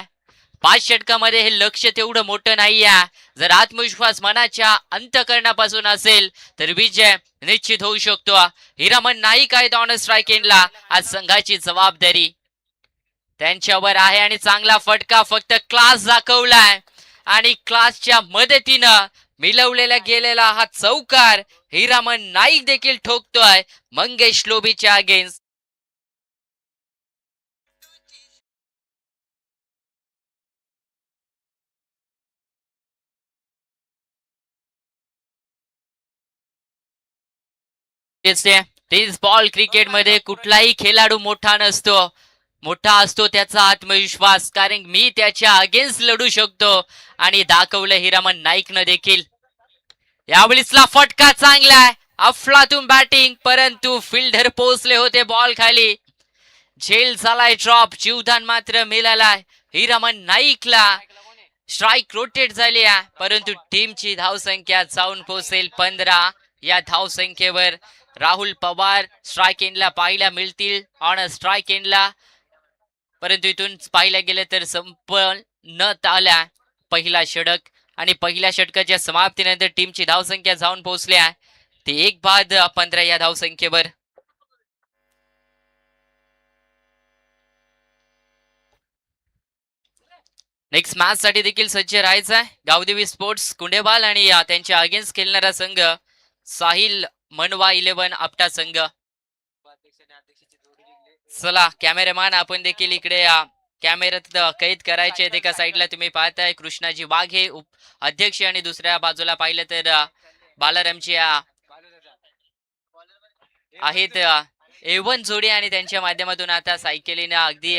5 षटकामध्ये हे लक्ष तेवढं मोठं नाहीये. जर आत्मविश्वास मनाच्या अंतकरणापासून असेल तर विजय निश्चित होऊ शकतो. हिरामन नाईक आहेत ऑन स्ट्राईक एंडला. आज संघाची जबाबदारी त्यांच्यावर आहे आणि चांगला फटका फक्त क्लास दाखवलाय आणि क्लासच्या मदतीनं मिळवलेला गेलेला हा चौकार हिरामन नाईक देखील ठोकतोय मंगेश लोबीच्या अगेन्स्ट. टेनिस बॉल क्रिकेटमध्ये कुठलाही खेळाडू मोठा नसतो. मोठा असतो त्याचा आत्मविश्वास, कारण मी त्याच्या अगेन्स्ट लढू शकतो आणि दाखवलं हिरामन नाईकनं देखील. यावेळेसला फटका चांगला आहे. अफलातून बॅटिंग, परंतु फिल्डर पोहोचले होते बॉल खाली. झेल झालाय ड्रॉप. जीवदान मात्र मिळालाय हिरामन नाईकला. स्ट्राईक रोटेट झाली आहे, परंतु टीमची धावसंख्या जाऊन पोहोचेल 15 या धावसंख्येवर. राहुल पवार स्ट्राईक एंडला पाहायला मिळतील ऑन अ स्ट्राईक एंडला, परंतु इथून पाहिलं गेलं तर संपन्न आला पहिला षटक आणि पहिल्या षटकाच्या समाप्तीनंतर टीमची धावसंख्या जाऊन पोहोचली आहे ते 1 बाद 15 या धावसंख्येवर. नेक्स्ट मॅच साठी देखील सज्ज राहायचं आहे. गावदेवी स्पोर्ट्स कुंडेवाल आणि त्यांच्या अगेन्स्ट खेळणारा संघ साहिल मनवा 11 आपटा संघ. चला कॅमेरामॅन आपण देखील इकडे कॅमेऱ्यात कैद करायचे. एका साईडला तुम्ही पाहताय कृष्णाजी वाघे अध्यक्ष आणि दुसऱ्या बाजूला पाहिलं तर बालारामची आहेत एवन जोडी आणि त्यांच्या माध्यमातून आता सायकलीनं अगदी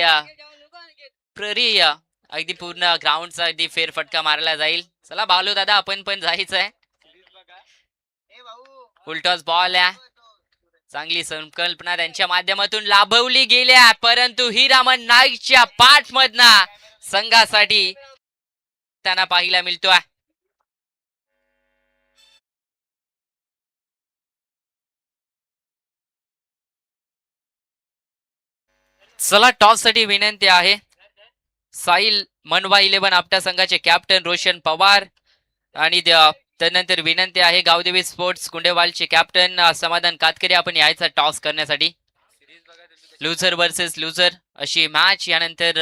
अगदी पूर्ण ग्राउंडचा अगदी फेरफटका मारला जाईल. चला बालू दादा आपण पण जायचंय. उलटॉस बॉल आहे. चांगली संकल्पना त्यांच्या माध्यमातून लाभवली गेल्या, परंतु हिरामन नाईकच्या पाठमधनं संघासाठी त्यांना पाहायला मिळतोय. चला टॉस साठी विनंती आहे. साहिल मनवा 11 आपल्या संघाचे कॅप्टन रोशन पवार आणि त्यानंतर विनंती आहे गावदेवी स्पोर्ट्स कुंडेवालचे कॅप्टन समाधान कातकरी आपण यायचा टॉस करण्यासाठी. लुझर वर्सेस लुझर अशी मॅच यानंतर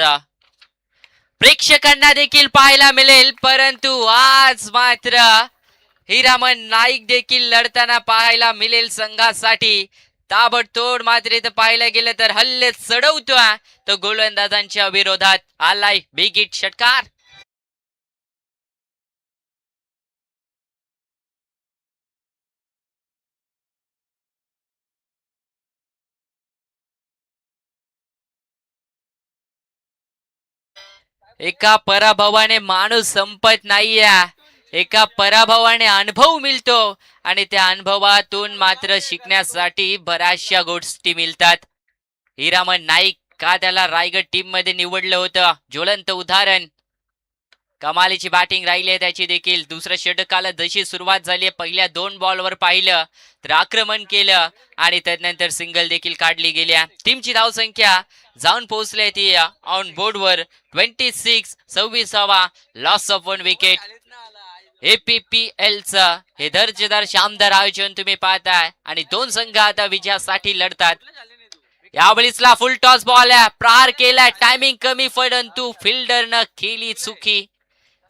प्रेक्षकांना देखील पाहायला मिळेल, परंतु आज मात्र हिरामन नाईक देखील लढताना पाहायला मिळेल संघासाठी. ताबडतोड मात्र इथं पाहायला गेलं तर हल्ले चढवतोय तो गोलंदाजांच्या विरोधात आलाय बिग हिट षटकार. एका पराभवाने माणूस संपत नाहीये. एका पराभवाने अनुभव मिळतो आणि त्या अनुभवातून मात्र शिकण्यासाठी बऱ्याचशा गोष्टी मिळतात. हिरामन नाईक का त्याला रायगड टीम मध्ये निवडलं होतं, ज्वलंत उदाहरण. कमालीची बॅटिंग राहिली आहे त्याची देखील. दुसऱ्या षटकाला जशी सुरुवात झाली पहिल्या 2 बॉलवर पाहिलं तर आक्रमण केलं आणि त्यानंतर सिंगल देखील काढली गेल्या. टीमची धावसंख्या जाऊन पोहोचली ती ऑन बोर्डवर 26, 26वा लॉस ऑफ 1 विकेट. APPL चं हे दर्जेदार शानदार आयोजन तुम्ही पाहताय आणि 2 संघ आता विजयासाठी लढतात. यावेळीसला फुल टॉस बॉल आहे, प्रहार केलाय, टायमिंग कमी परंतु फिल्डरनं केली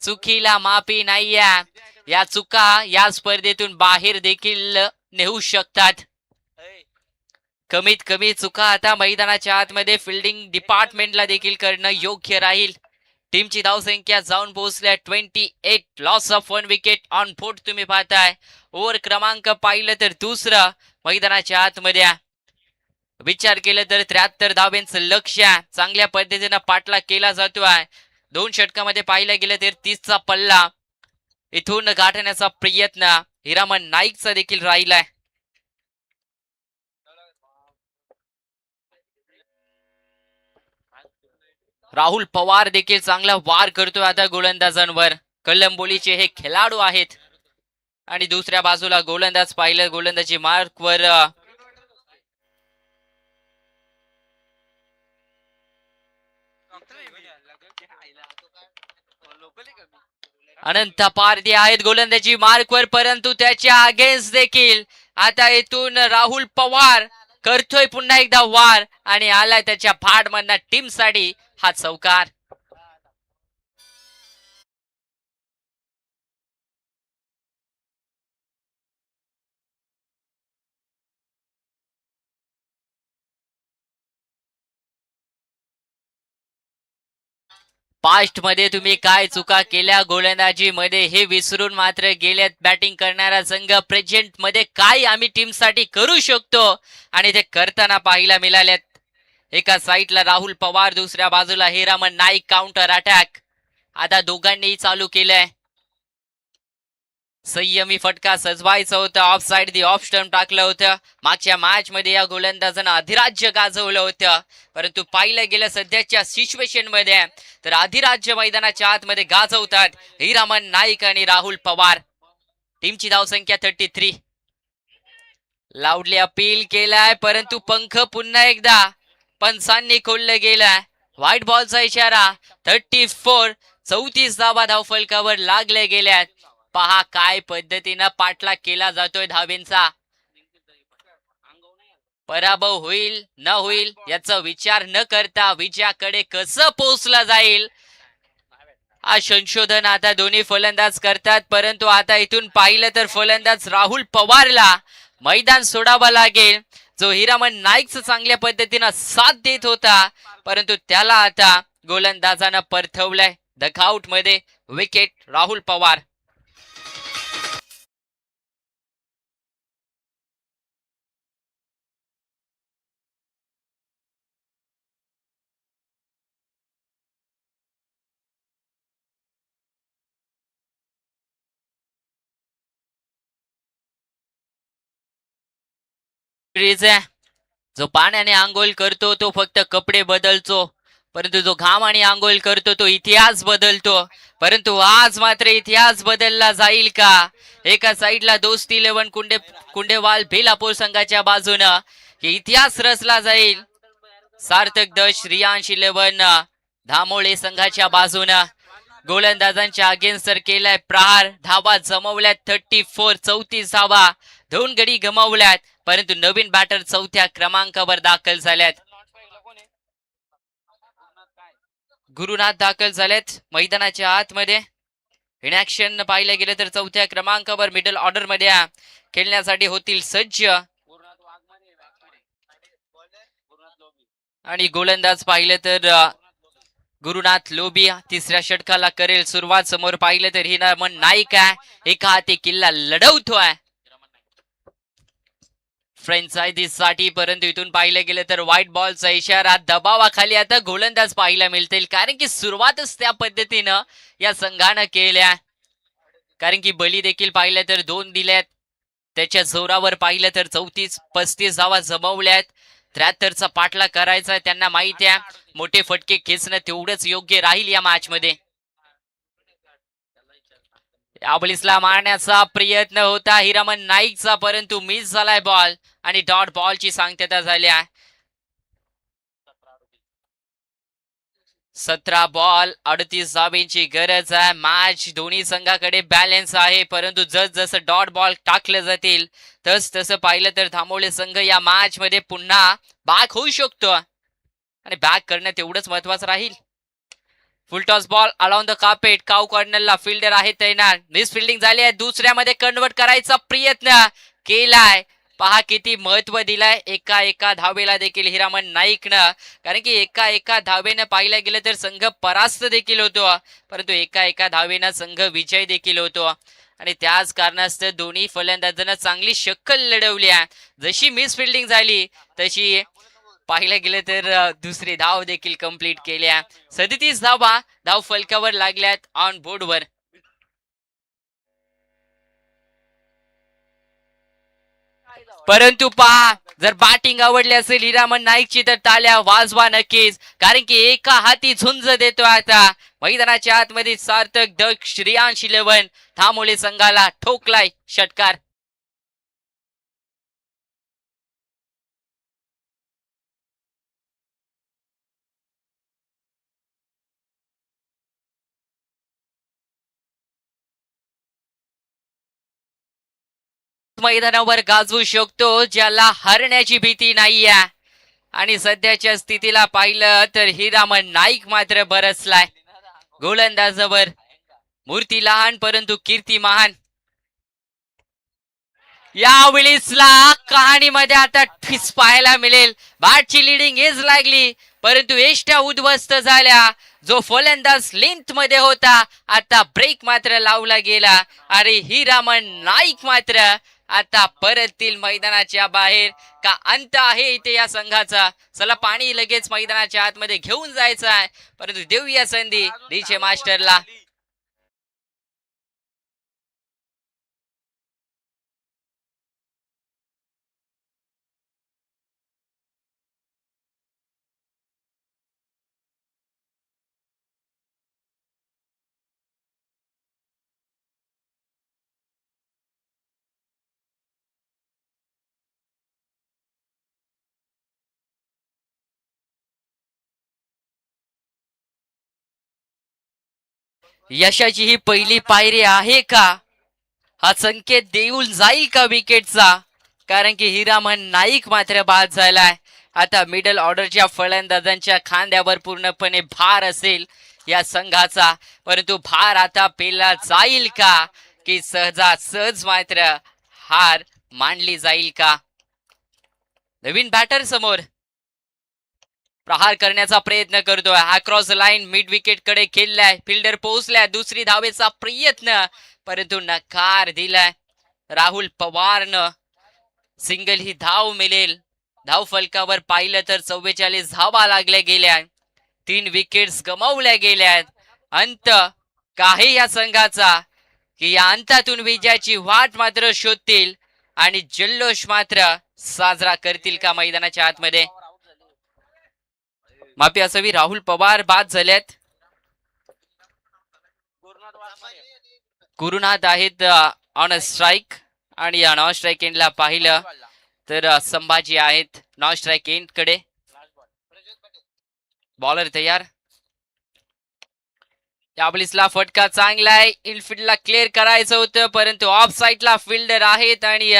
चुकीला माफी नाहीये. या चुका या स्पर्धेतून बाहेर देखील नेऊ शकतात. कमीत कमी चुका आता मैदानाच्या आतमध्ये फिल्डिंग डिपार्टमेंटला देखील करणं योग्य राहील. टीमची धावसंख्या जाऊन पोहोचल्या 28, loss of 1 wicket on board तुम्ही पाहताय. ओव्हर क्रमांक पाहिलं तर दुसरं मैदानाच्या आतमध्ये. विचार केलं तर 73 धावांचं लक्ष्य चांगल्या पद्धतीनं पाठलाग केला जातोय. 2 षटकामध्ये पाहिलं गेलं तर 30चा पल्ला इथून गाठण्याचा प्रयत्न हिरामन नाईकचा देखील राहिलाय. राहुल पवार देखील चांगला वार करतोय आता गोलंदाजांवर. कलंबोलीचे हे खेळाडू आहेत आणि दुसऱ्या बाजूला गोलंदाज पाहिलं, गोलंदाजी मार्कवर अनंत पारधी आहेत गोलंदाजी मार्कवर, परंतु त्याच्या अगेन्स्ट देखील आता इथून राहुल पवार करतोय पुन्हा एकदा वार आणि आलाय त्याच्या फाडमधनं टीम साठी हा चौकार. पास्ट मध्ये तुम्ही काय चुका केल्या गोलंदाजी मध्ये हे विसरून मात्र गेल्यात बॅटिंग करणारा संघ प्रेझेंट मध्ये काय आम्ही टीम साठी करू शकतो आणि ते करताना पाहायला मिळाल्यात. एका साईडला राहुल पवार, दुसऱ्या बाजूला हिरामन नाईक. काउंटर अटॅक आता दोघांनीही चालू केलंय. संयमी फटका सजवायचं होतं, of side the off stump टाकलं होतं. मागच्या मॅच मध्ये या गोलंदाजानं अधिराज्य गाजवलं होतं, परंतु पाहिलं गेलं सध्याच्या सिच्युएशन मध्ये तर अधिराज्य मैदानाच्या आतमध्ये गाजवतात हिरामन नाईक आणि राहुल पवार. टीमची धावसंख्या 33. लाऊडली अपील केलाय परंतु पंख पुन्हा एकदा पंचांनी खोललं गेलाय. व्हाईट बॉलचा इशारा. 34, 34 धावा धावफलकावर लागले गेल्यात. पहा काय पद्धतीनं पाठलाग केला जातोय धावेंचा. पराभव होईल न होईल याचा विचार न करता विजयाकडे कसं पोहोचला जाईल हा संशोधन आता दोन्ही फलंदाज करतात. परंतु आता इथून पाहिलं तर फलंदाज राहुल पवारला मैदान सोडावं लागेल, जो हिरामन नाईकचं चांगल्या पद्धतीनं साथ देत होता, परंतु त्याला आता गोलंदाजानं परतवलंय. डकआउट मध्ये विकेट राहुल पवार. जो पाण्याने आंघोळ करतो तो फक्त कपडे बदलतो, परंतु जो घामाने आंघोळ करतो तो इतिहास बदलतो. परंतु आज मात्र इतिहास बदलला जाईल का? एका साईडला दोस्ती 11 कुंडेवाल बेलापूर संघाच्या बाजूनं इतिहास रचला जाईल. सार्थक दश रियांश 11 धामोळे संघाच्या बाजूनं गोलंदाजांच्या अगेन्स्ट केलाय प्रहार. धावा जमवल्यात 34, 34 धावा. 2 गडी गमावल्यात, परंतु नवीन बॅटर 4थ्या क्रमांकावर दाखल झाल्यात. गुरुनाथ दाखल झालेत मैदानाच्या आतमध्ये. इन ऍक्शन पाहिलं गेलं तर 4थ्या क्रमांकावर मिडल ऑर्डर मध्ये खेळण्यासाठी होतील सज्ज. आणि गोलंदाज पाहिलं तर गुरुनाथ लोबी 3ऱ्या षटकाला करेल सुरुवात. समोर पाहिलं तर हिरामन नाईक आहे, एका हाती किल्ला लढवतोय फ्रँचायझीसाठी. परंतु इथून पाहिलं गेलं तर व्हाईट बॉलचा इशारा. दबावाखाली आता गोलंदाज पाहायला मिळतील, कारण की सुरुवातच त्या पद्धतीनं या संघानं केल्या. कारण की बली देखील पाहिलं तर 2 दिल्यात. त्याच्या जोरावर पाहिलं तर 34-35 धावा जमवल्यात. 73चा पाठला करायचा त्यांना माहिती आहे. मोठे फटके खेचणं तेवढंच योग्य राहील या मॅच मध्ये. याबलीसला मारण्याचा प्रयत्न होता हिरामन नाईकचा, परंतु मिस झालाय बॉल आणि डॉट बॉलची सांगता झाल्या. 17 बॉल 38 धावेंची गरज आहे. मॅच दोन्ही संघाकडे बॅलन्स आहे, परंतु जसं डॉट बॉल टाकले जातील तसं पाहिलं तर थांबवले संघ या मॅच मध्ये पुन्हा बॅक होऊ शकतो आणि बॅक करणं तेवढंच महत्वाचं राहील. Full toss ball along the carpet. Cow कॉर्नरला फिल्डर आहे तैनात. मिस फिल्डिंग झाली आहे. दुसऱ्यामध्ये कन्वर्ट करायचा प्रयत्न केलाय. पहा किती महत्व दिलाय एका धावेला देखील हिरामन नाईकनं. कारण की एका धावेनं पाहिलं गेलं तर संघ परास्त देखील होतो, परंतु एका धावेनं संघ विजय देखील होतो आणि त्याच कारणास्तव दोन्ही फलंदाजांना चांगली शक्कल लढवली आहे. जशी मिस फिल्डिंग झाली तशी पाहिलं गेलं तर दुसरी धाव देखील कंप्लीट केल्या. 37 धावा धाव फलकावर लागल्यात ऑन बोर्डवर. परंतु पहा, जर बॅटिंग आवडली असेल हिरामन नाईकची तर टाळ्या वाजवा नक्कीच, कारण की एका हाती झुंज देतो आता. मैदानाच्या आतमध्ये सार्थक दक श्रेयांश 11 थांबवले संघाला ठोकलाय षटकार. मैदानावर गाजवू शकतो ज्याला हरण्याची भीती नाहीये. आणि सध्याच्या स्थितीला पाहिलं तर हिरामन नाईक मात्र बरसलाय. गोलंदाजावर मूर्ती लहान परंतु कीर्ती महान. यावेळीसला कहाणीमध्ये आता ट्विस्ट पाहायला मिळेल. बॅटची लिडिंग हेच लागली, परंतु एष्ट्या उद्ध्वस्त झाल्या. जो फलंदाज लेंथ मध्ये होता आता ब्रेक मात्र लावला गेला आणि हिरामन नाईक मात्र आता परततील मैदानाच्या बाहेर. का अंत आहे इथे या संघाचा. चला पाणी लगेच मैदानाच्या आतमध्ये घेऊन जायचं आहे, परंतु देऊया संधी डीजे मास्टरला. यशाची ही पहिली पायरी आहे का, हा संकेत देऊन जाईल का विकेटचा. कारण की हिरामन नाईक मात्र बाद झालाय. आता मिडल ऑर्डरच्या फलंदाजांच्या खांद्यावर पूर्णपणे भार असेल या संघाचा, परंतु भार आता पेला जाईल का की सहज मात्र हार मांडली जाईल का. नवीन बॅटर समोर प्रहार करण्याचा प्रयत्न करतोय. अक्रॉस लाईन मिड विकेट कडे खेळलाय. फिल्डर पोहोचलाय. दुसरी धावेचा प्रयत्न, परंतु नकार दिलाय. राहुल पवारनं सिंगल ही धाव मिळेल. धाव फलकावर पाहिलं तर 44 धावा लागल्या गेल्या. 3 विकेट्स गमावल्या गेल्यात. अंत काही या संघाचा की या अंतातून विजयाची वाट मात्र शोधतील आणि जल्लोष मात्र साजरा करतील का मैदानाच्या आतमध्ये. माफी असावी, राहुल पवार बाद झालेत. गुरुनाथ आहेत ऑन स्ट्राईक आणि नॉन स्ट्राईक एंडला पाहिलं तर संभाजी आहेत नॉन स्ट्राईक एंड कडे. बॉलर तयार. याबलीसला फटका चांगला आहे. इनफिल्डला क्लिअर करायचं होतं, परंतु ऑफ साईडला फिल्डर आहेत आणि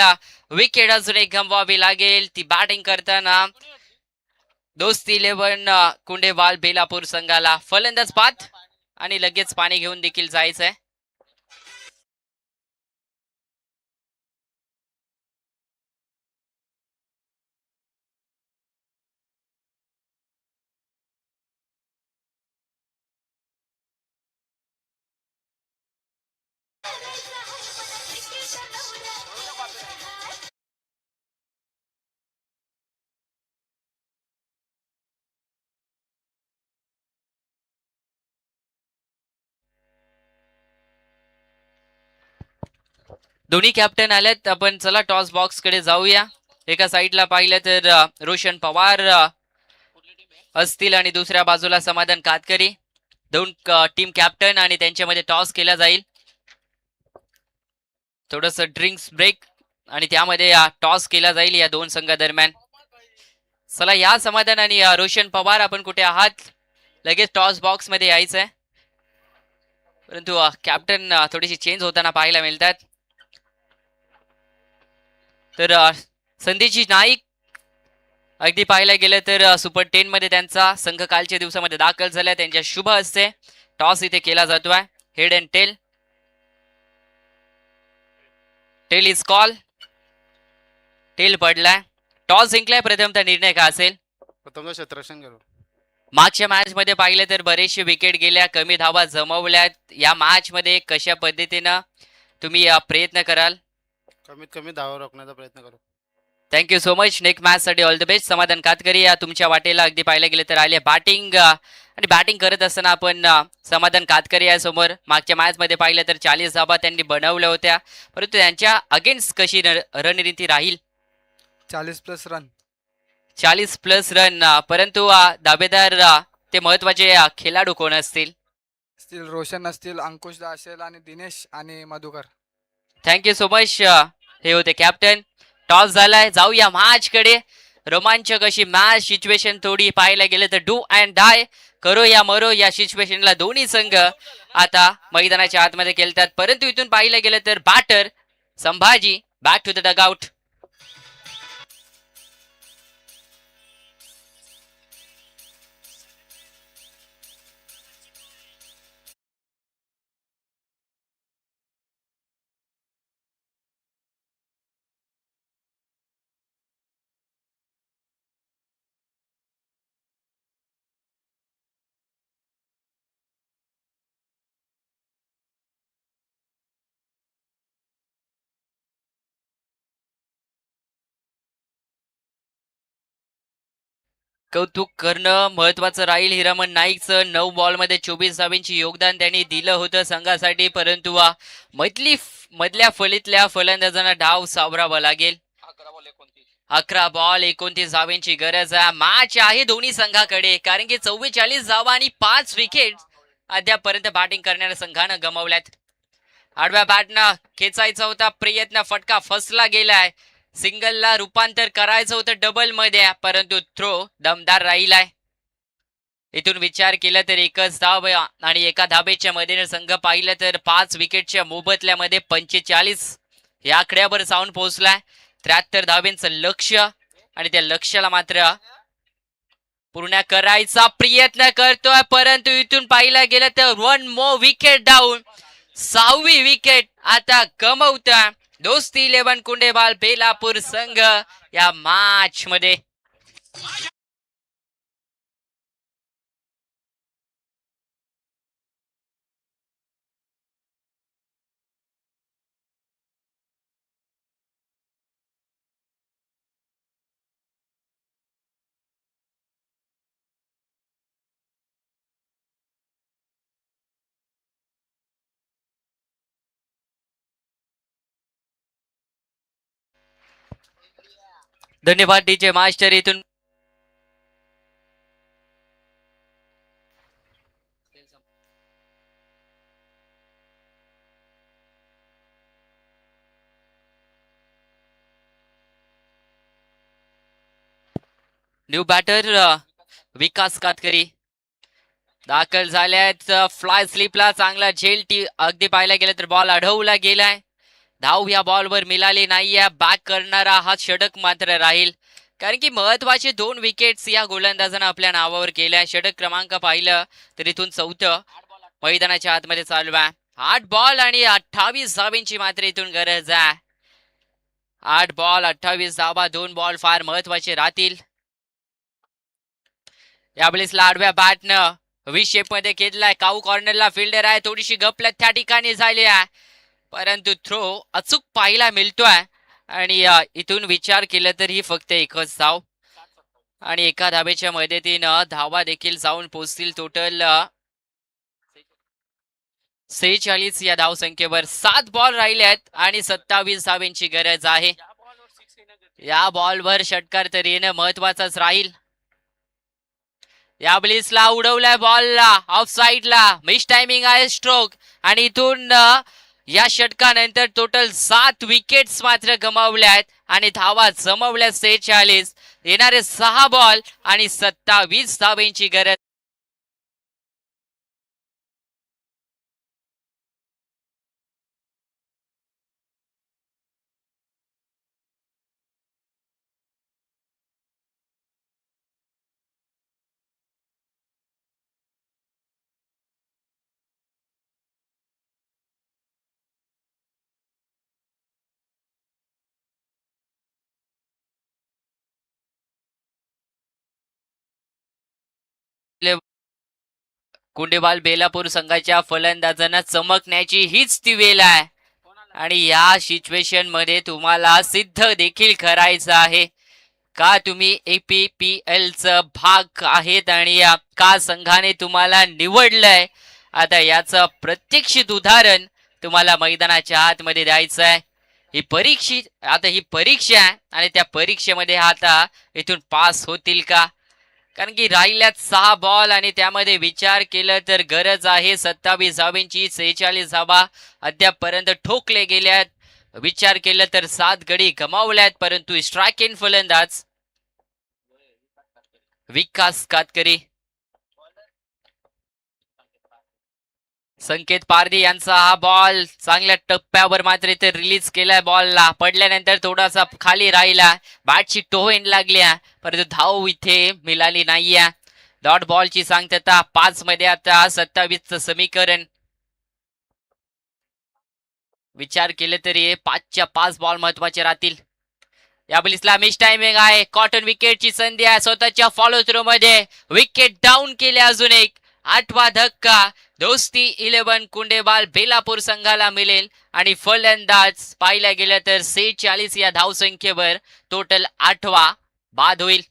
विकेट अजून एक गमवावी लागेल. ती बॅटिंग करताना दोस्ती 11 कुंडेवाल बेलापूर संघाला. फलंदाज बाद आणि लगेच पाणी घेऊन देखील जायचंय. दोन्ही कॅप्टन आलेत. आपण चला टॉस बॉक्स कडे जाऊया. एका साईडला पाहिलं तर रोशन पवार असतील आणि दुसऱ्या बाजूला समाधान कातकरी. दोन टीम कॅप्टन आणि त्यांच्यामध्ये टॉस केला जाईल. थोडस ड्रिंक्स ब्रेक आणि त्यामध्ये टॉस केला जाईल या दोन संघादरम्यान. चला या समाधान आणि रोशन पवार आपण कुठे आहात? लगेच टॉस बॉक्स मध्ये यायचंय. परंतु कॅप्टन थोडीशी चेंज होताना पाहायला मिळतात. तर संदेशजी नाईक अगदी पाहायला गेलं तर सुपर 10 मध्ये त्यांचा संघ कालच्या दिवसामध्ये दाखल झाला. त्यांच्या शुभ हस्ते टॉस इथे केला जातोय. Head and tail. Tail is call. Tail पडलाय. टॉस जिंकलाय. प्रथमतः निर्णय का असेल? प्रथमतः क्षेत्ररक्षण करू. मागच्या मॅच मध्ये पाहिलं तर बरेचसे विकेट गेल्या, कमी धावा जमवल्यात. या मॅच मध्ये कशा पद्धतीनं तुम्ही प्रयत्न कराल? कमीत कमी धावा रोखण्याचा प्रयत्न करू. Thank you so much. Next match साठी ऑल द बेस्ट. समाधान कातकरी या तुमच्या वाटेला अगदी पाहायला गेलं तर आले बॅटिंग आणि बॅटिंग करत असताना आपण समाधान कातकरी या समोर मागच्या मॅच मध्ये पाहिलं तर 40 धावा त्यांनी बनवल्या होत्या. परंतु त्यांच्या अगेन्स्ट कशी रणनीती राहील? 40+ रन. 40+ रन. परंतु दावेदार ते महत्वाचे खेळाडू कोण असतील? असतील रोशन असतील, अंकुश असेल आणि दिनेश आणि मधुकर. Thank you so much. हे होते कॅप्टन. टॉस झालाय. जाऊया मॅच कडे. रोमांचक अशी मॅच सिच्युएशन थोडी पाहायला गेलं तर डू अँड डाय, करो या मरो या सिच्युएशनला दोन्ही संघ आता मैदानाच्या आतमध्ये खेळतात. परंतु इथून पाहिलं गेलं तर batter Sambhaji back to the dugout. कौतुक करणं महत्वाचं राहील. हिरामन नाईकचं 9 बॉल मध्ये 24 धावांची योगदान त्यांनी दिलं होतं संघासाठी. परंतु मधल्या फळीतल्या फलंदाजांना डाव सावरावा लागेल. 11 बॉल 29 धावांची गरज आहे. मॅच आहे दोन्ही संघाकडे, कारण की 44 धावा आणि 5 विकेट अद्यापर्यंत बॅटिंग करणाऱ्या संघानं गमावल्यात. आडव्या बॅटनं खेचायचा होता प्रयत्न, फटका फसला गेलाय. सिंगलला रूपांतर करायचं होतं डबल मध्ये, परंतु थ्रो दमदार राहिलाय. इथून विचार केला तर एकच धाव आणि एका धाबेच्या मदतीने संघ पाहिलं तर 5 विकेटच्या मोबदल्यामध्ये 45 या आकड्यावर जाऊन पोहोचलाय. 73 धावेंचं लक्ष्य आणि त्या लक्ष्याला मात्र पूर्ण करायचा प्रयत्न करतोय. परंतु इथून पाहिलं गेलं तर 1 मोर विकेट डाऊन. 6वी विकेट आता गमवता दोस्ती 11 कुंडेबाल बेलापूर संघ या मॅच मध्ये. धन्यवाद डीजे मास्टर. इथून न्यू बॅटर विकास कातकरी दाखल झाल्यात. फ्लाय स्लिपला चांगला झेल अगदी पाहायला गेलं तर बॉल अडवला गेलाय. धाव या बॉलवर मिळाली नाहीये. बॅक करणारा हा षटक मात्र राहील, कारण की महत्वाचे 2 विकेट्स या गोलंदाजानं आपल्या नावावर केल्या. षटक क्रमांक पाहिलं तर इथून 4थं मैदानाच्या आतमध्ये चालू आहे. 8 बॉल आणि 28 धावांची मात्र इथून गरज आहे. 8 बॉल 28 धावा. 2 बॉल फार महत्वाचे राहतील. यावेळेस आडव्या बॅटनं व्ही शेप मध्ये खेळलाय. काऊ कॉर्नरला फिल्डर आहे, थोडीशी गपलत त्या ठिकाणी झाली आहे, परंतु थ्रो अचूक पाहायला मिळतोय. आणि इथून विचार केला तर ही फक्त एकच धाव आणि एका धावेच्या मदतीनं धावा देखील जाऊन पोहोचतील. टोटल 46 या धावसंख्येवर 7 बॉल राहिले आहेत आणि 27 धावांची गरज आहे. या बॉलवर षटकार तर येणं महत्वाचंच राहील. या ब्लिसला उडवलाय बॉलला ऑफ साइडला, मिस टायमिंग आहे स्ट्रोक आणि इथून या षटकानंतर टोटल 7 विकेट्स मात्र गमावल्यात आणि धावा जमवल्या 46. येणारे 6 बॉल आणि 27 धावांची गरज. कुंडेबाल बेलापूर संघाच्या फलंदाजांना चमकण्याची हीच ती वेळ आहे आणि या सिच्युएशन मध्ये तुम्हाला सिद्ध देखील करायचं आहे का तुम्ही APPL च भाग आहेत आणि का संघाने तुम्हाला निवडलंय. आता याचं प्रत्यक्षित उदाहरण तुम्हाला मैदानाच्या आतमध्ये द्यायचं आहे. ही परीक्षा आहे आणि त्या परीक्षेमध्ये आता इथून पास होतील का, कारण की राहिल्यात 6 बॉल आणि त्यामध्ये विचार केलं तर गरज आहे 27 धावांची. 46 धावा अद्यापपर्यंत ठोकले गेल्यात. विचार केलं तर 7 गडी गमावल्यात, परंतु स्ट्राईक इन फलंदाज विकास कातकरी, संकेत पारधी यांचा हा बॉल चांगल्या टप्प्यावर मात्र इथे रिलीज केलाय. बॉलला पडल्यानंतर थोडासा खाली राहिला, बॅटची टोहेन लागल्या, परंतु धाव इथे मिळाली नाहीये. डॉट बॉलची सांगता 5 मध्ये आता 27चं समीकरण. विचार केले तरी 5च्या 5 बॉल महत्वाचे राहतील. या बॉलिसला मिस टायमिंग आहे, कॉटन विकेटची संधी आहे. स्वतःच्या फॉलो थ्रो मध्ये विकेट डाऊन केले. अजून एक 8वा धक्का दोस्ती 11 कुंडेबाल बेलापूर संघाला मिळेल आणि फलंदाज पाहिल्या गेलं तर 46 या धावसंख्येवर टोटल 8वा बाद होईल.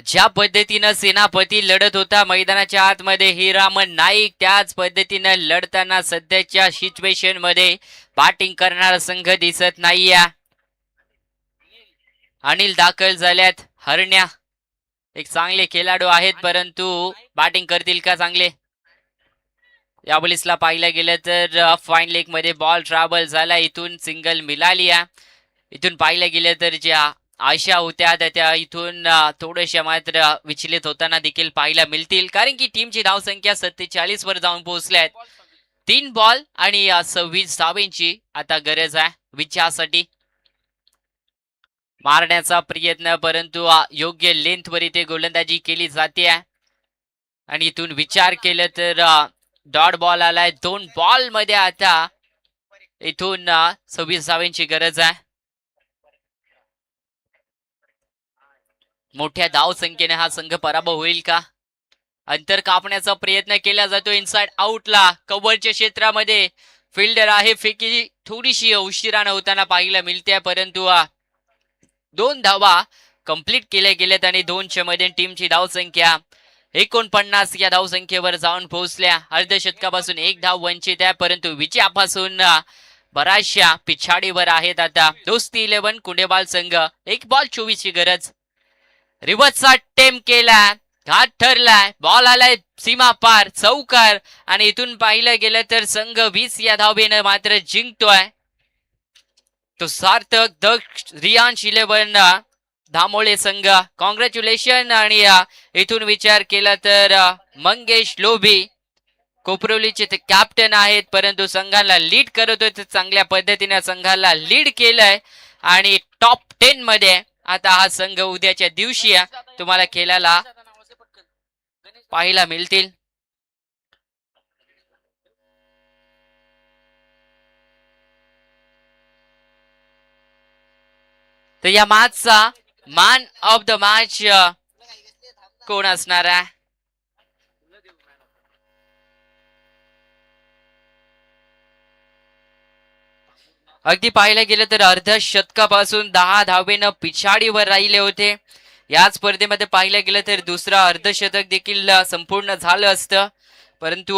ज्या पद्धतीनं सेनापती लढत होता मैदानाच्या आतमध्ये हिरामन नाईक, त्याच पद्धतीनं लढताना सध्याच्या सिच्युएशन मध्ये बॅटिंग करणारा संघ दिसत नाहीये. अनिल दाखल झाल्यात. हरण्या एक चांगले खेळाडू आहेत, परंतु बॅटिंग करतील का चांगले. या बॉलिसला पाहिलं गेलं तर फाईन लेग मध्ये बॉल ट्रॅव्हल झाला, इथून सिंगल मिळाली आहे. इथून पाहिलं गेलं तर ज्या आशा होत्या त्या इथून थोड्याशा मात्र विचलित होताना देखील पाहायला मिळतील, कारण की टीमची धावसंख्या 47 वर जाऊन पोहोचल्यात. 3 बॉल आणि 26 धावांची आता गरज आहे विजयासाठी. मारण्याचा प्रयत्न, परंतु योग्य लेंथ वर इथे गोलंदाजी केली जाते आणि इथून विचार केलं तर डॉट बॉल आलाय. 2 बॉल मध्ये आता इथून 26 धावांची गरज आहे. मोठ्या धाव संख्येने हा संघ पराभव होईल का. अंतर कापण्याचा प्रयत्न केला जातो इनसाइड आउटला, कव्हरच्या क्षेत्रामध्ये फिल्डर आहे. फेकी थोडीशी उशिरानं होताना पाहायला मिळते, परंतु 2 धावा कंप्लीट केल्या गेल्यात आणि 2 मध्ये टीमची धावसंख्या 49 या धावसंख्येवर जाऊन पोहोचल्या. अर्धशतकापासून 1 धाव वंचित आहे, परंतु विजयापासून बराचशा पिछाडीवर आहेत आता दोस्ती 11 कुंडेबाल संघ. 1 बॉल 24 ची गरज. रिव्हर्सचा टेम्प केला, घात ठरलाय, बॉल आलाय सीमा पार, चौकार आणि इथून पाहिलं गेलं तर संघ 20 या धावेनं मात्र जिंकतोय. तो सार्थक द रियांश 11 धामोळे संघ कॉंग्रॅच्युलेशन. आणि इथून विचार केला तर मंगेश लोभी कोपरोलीचे ते कॅप्टन आहेत, परंतु संघाला लीड करत होते. चांगल्या पद्धतीने संघाला लीड केलंय आणि टॉप 10 मध्ये आता हा संघ उद्याच्या दिवशी तुम्हाला खेळायला पाहायला मिळतील. तर या मॅचचा मॅन ऑफ द मॅच कोण असणार आहे. अगदी पाहायला गेलं तर अर्ध शतकापासून 10 धावेनं पिछाडीवर राहिले होते. या स्पर्धेमध्ये पाहिलं गेलं तर दुसरं अर्धशतक देखील संपूर्ण झालं असतं, परंतु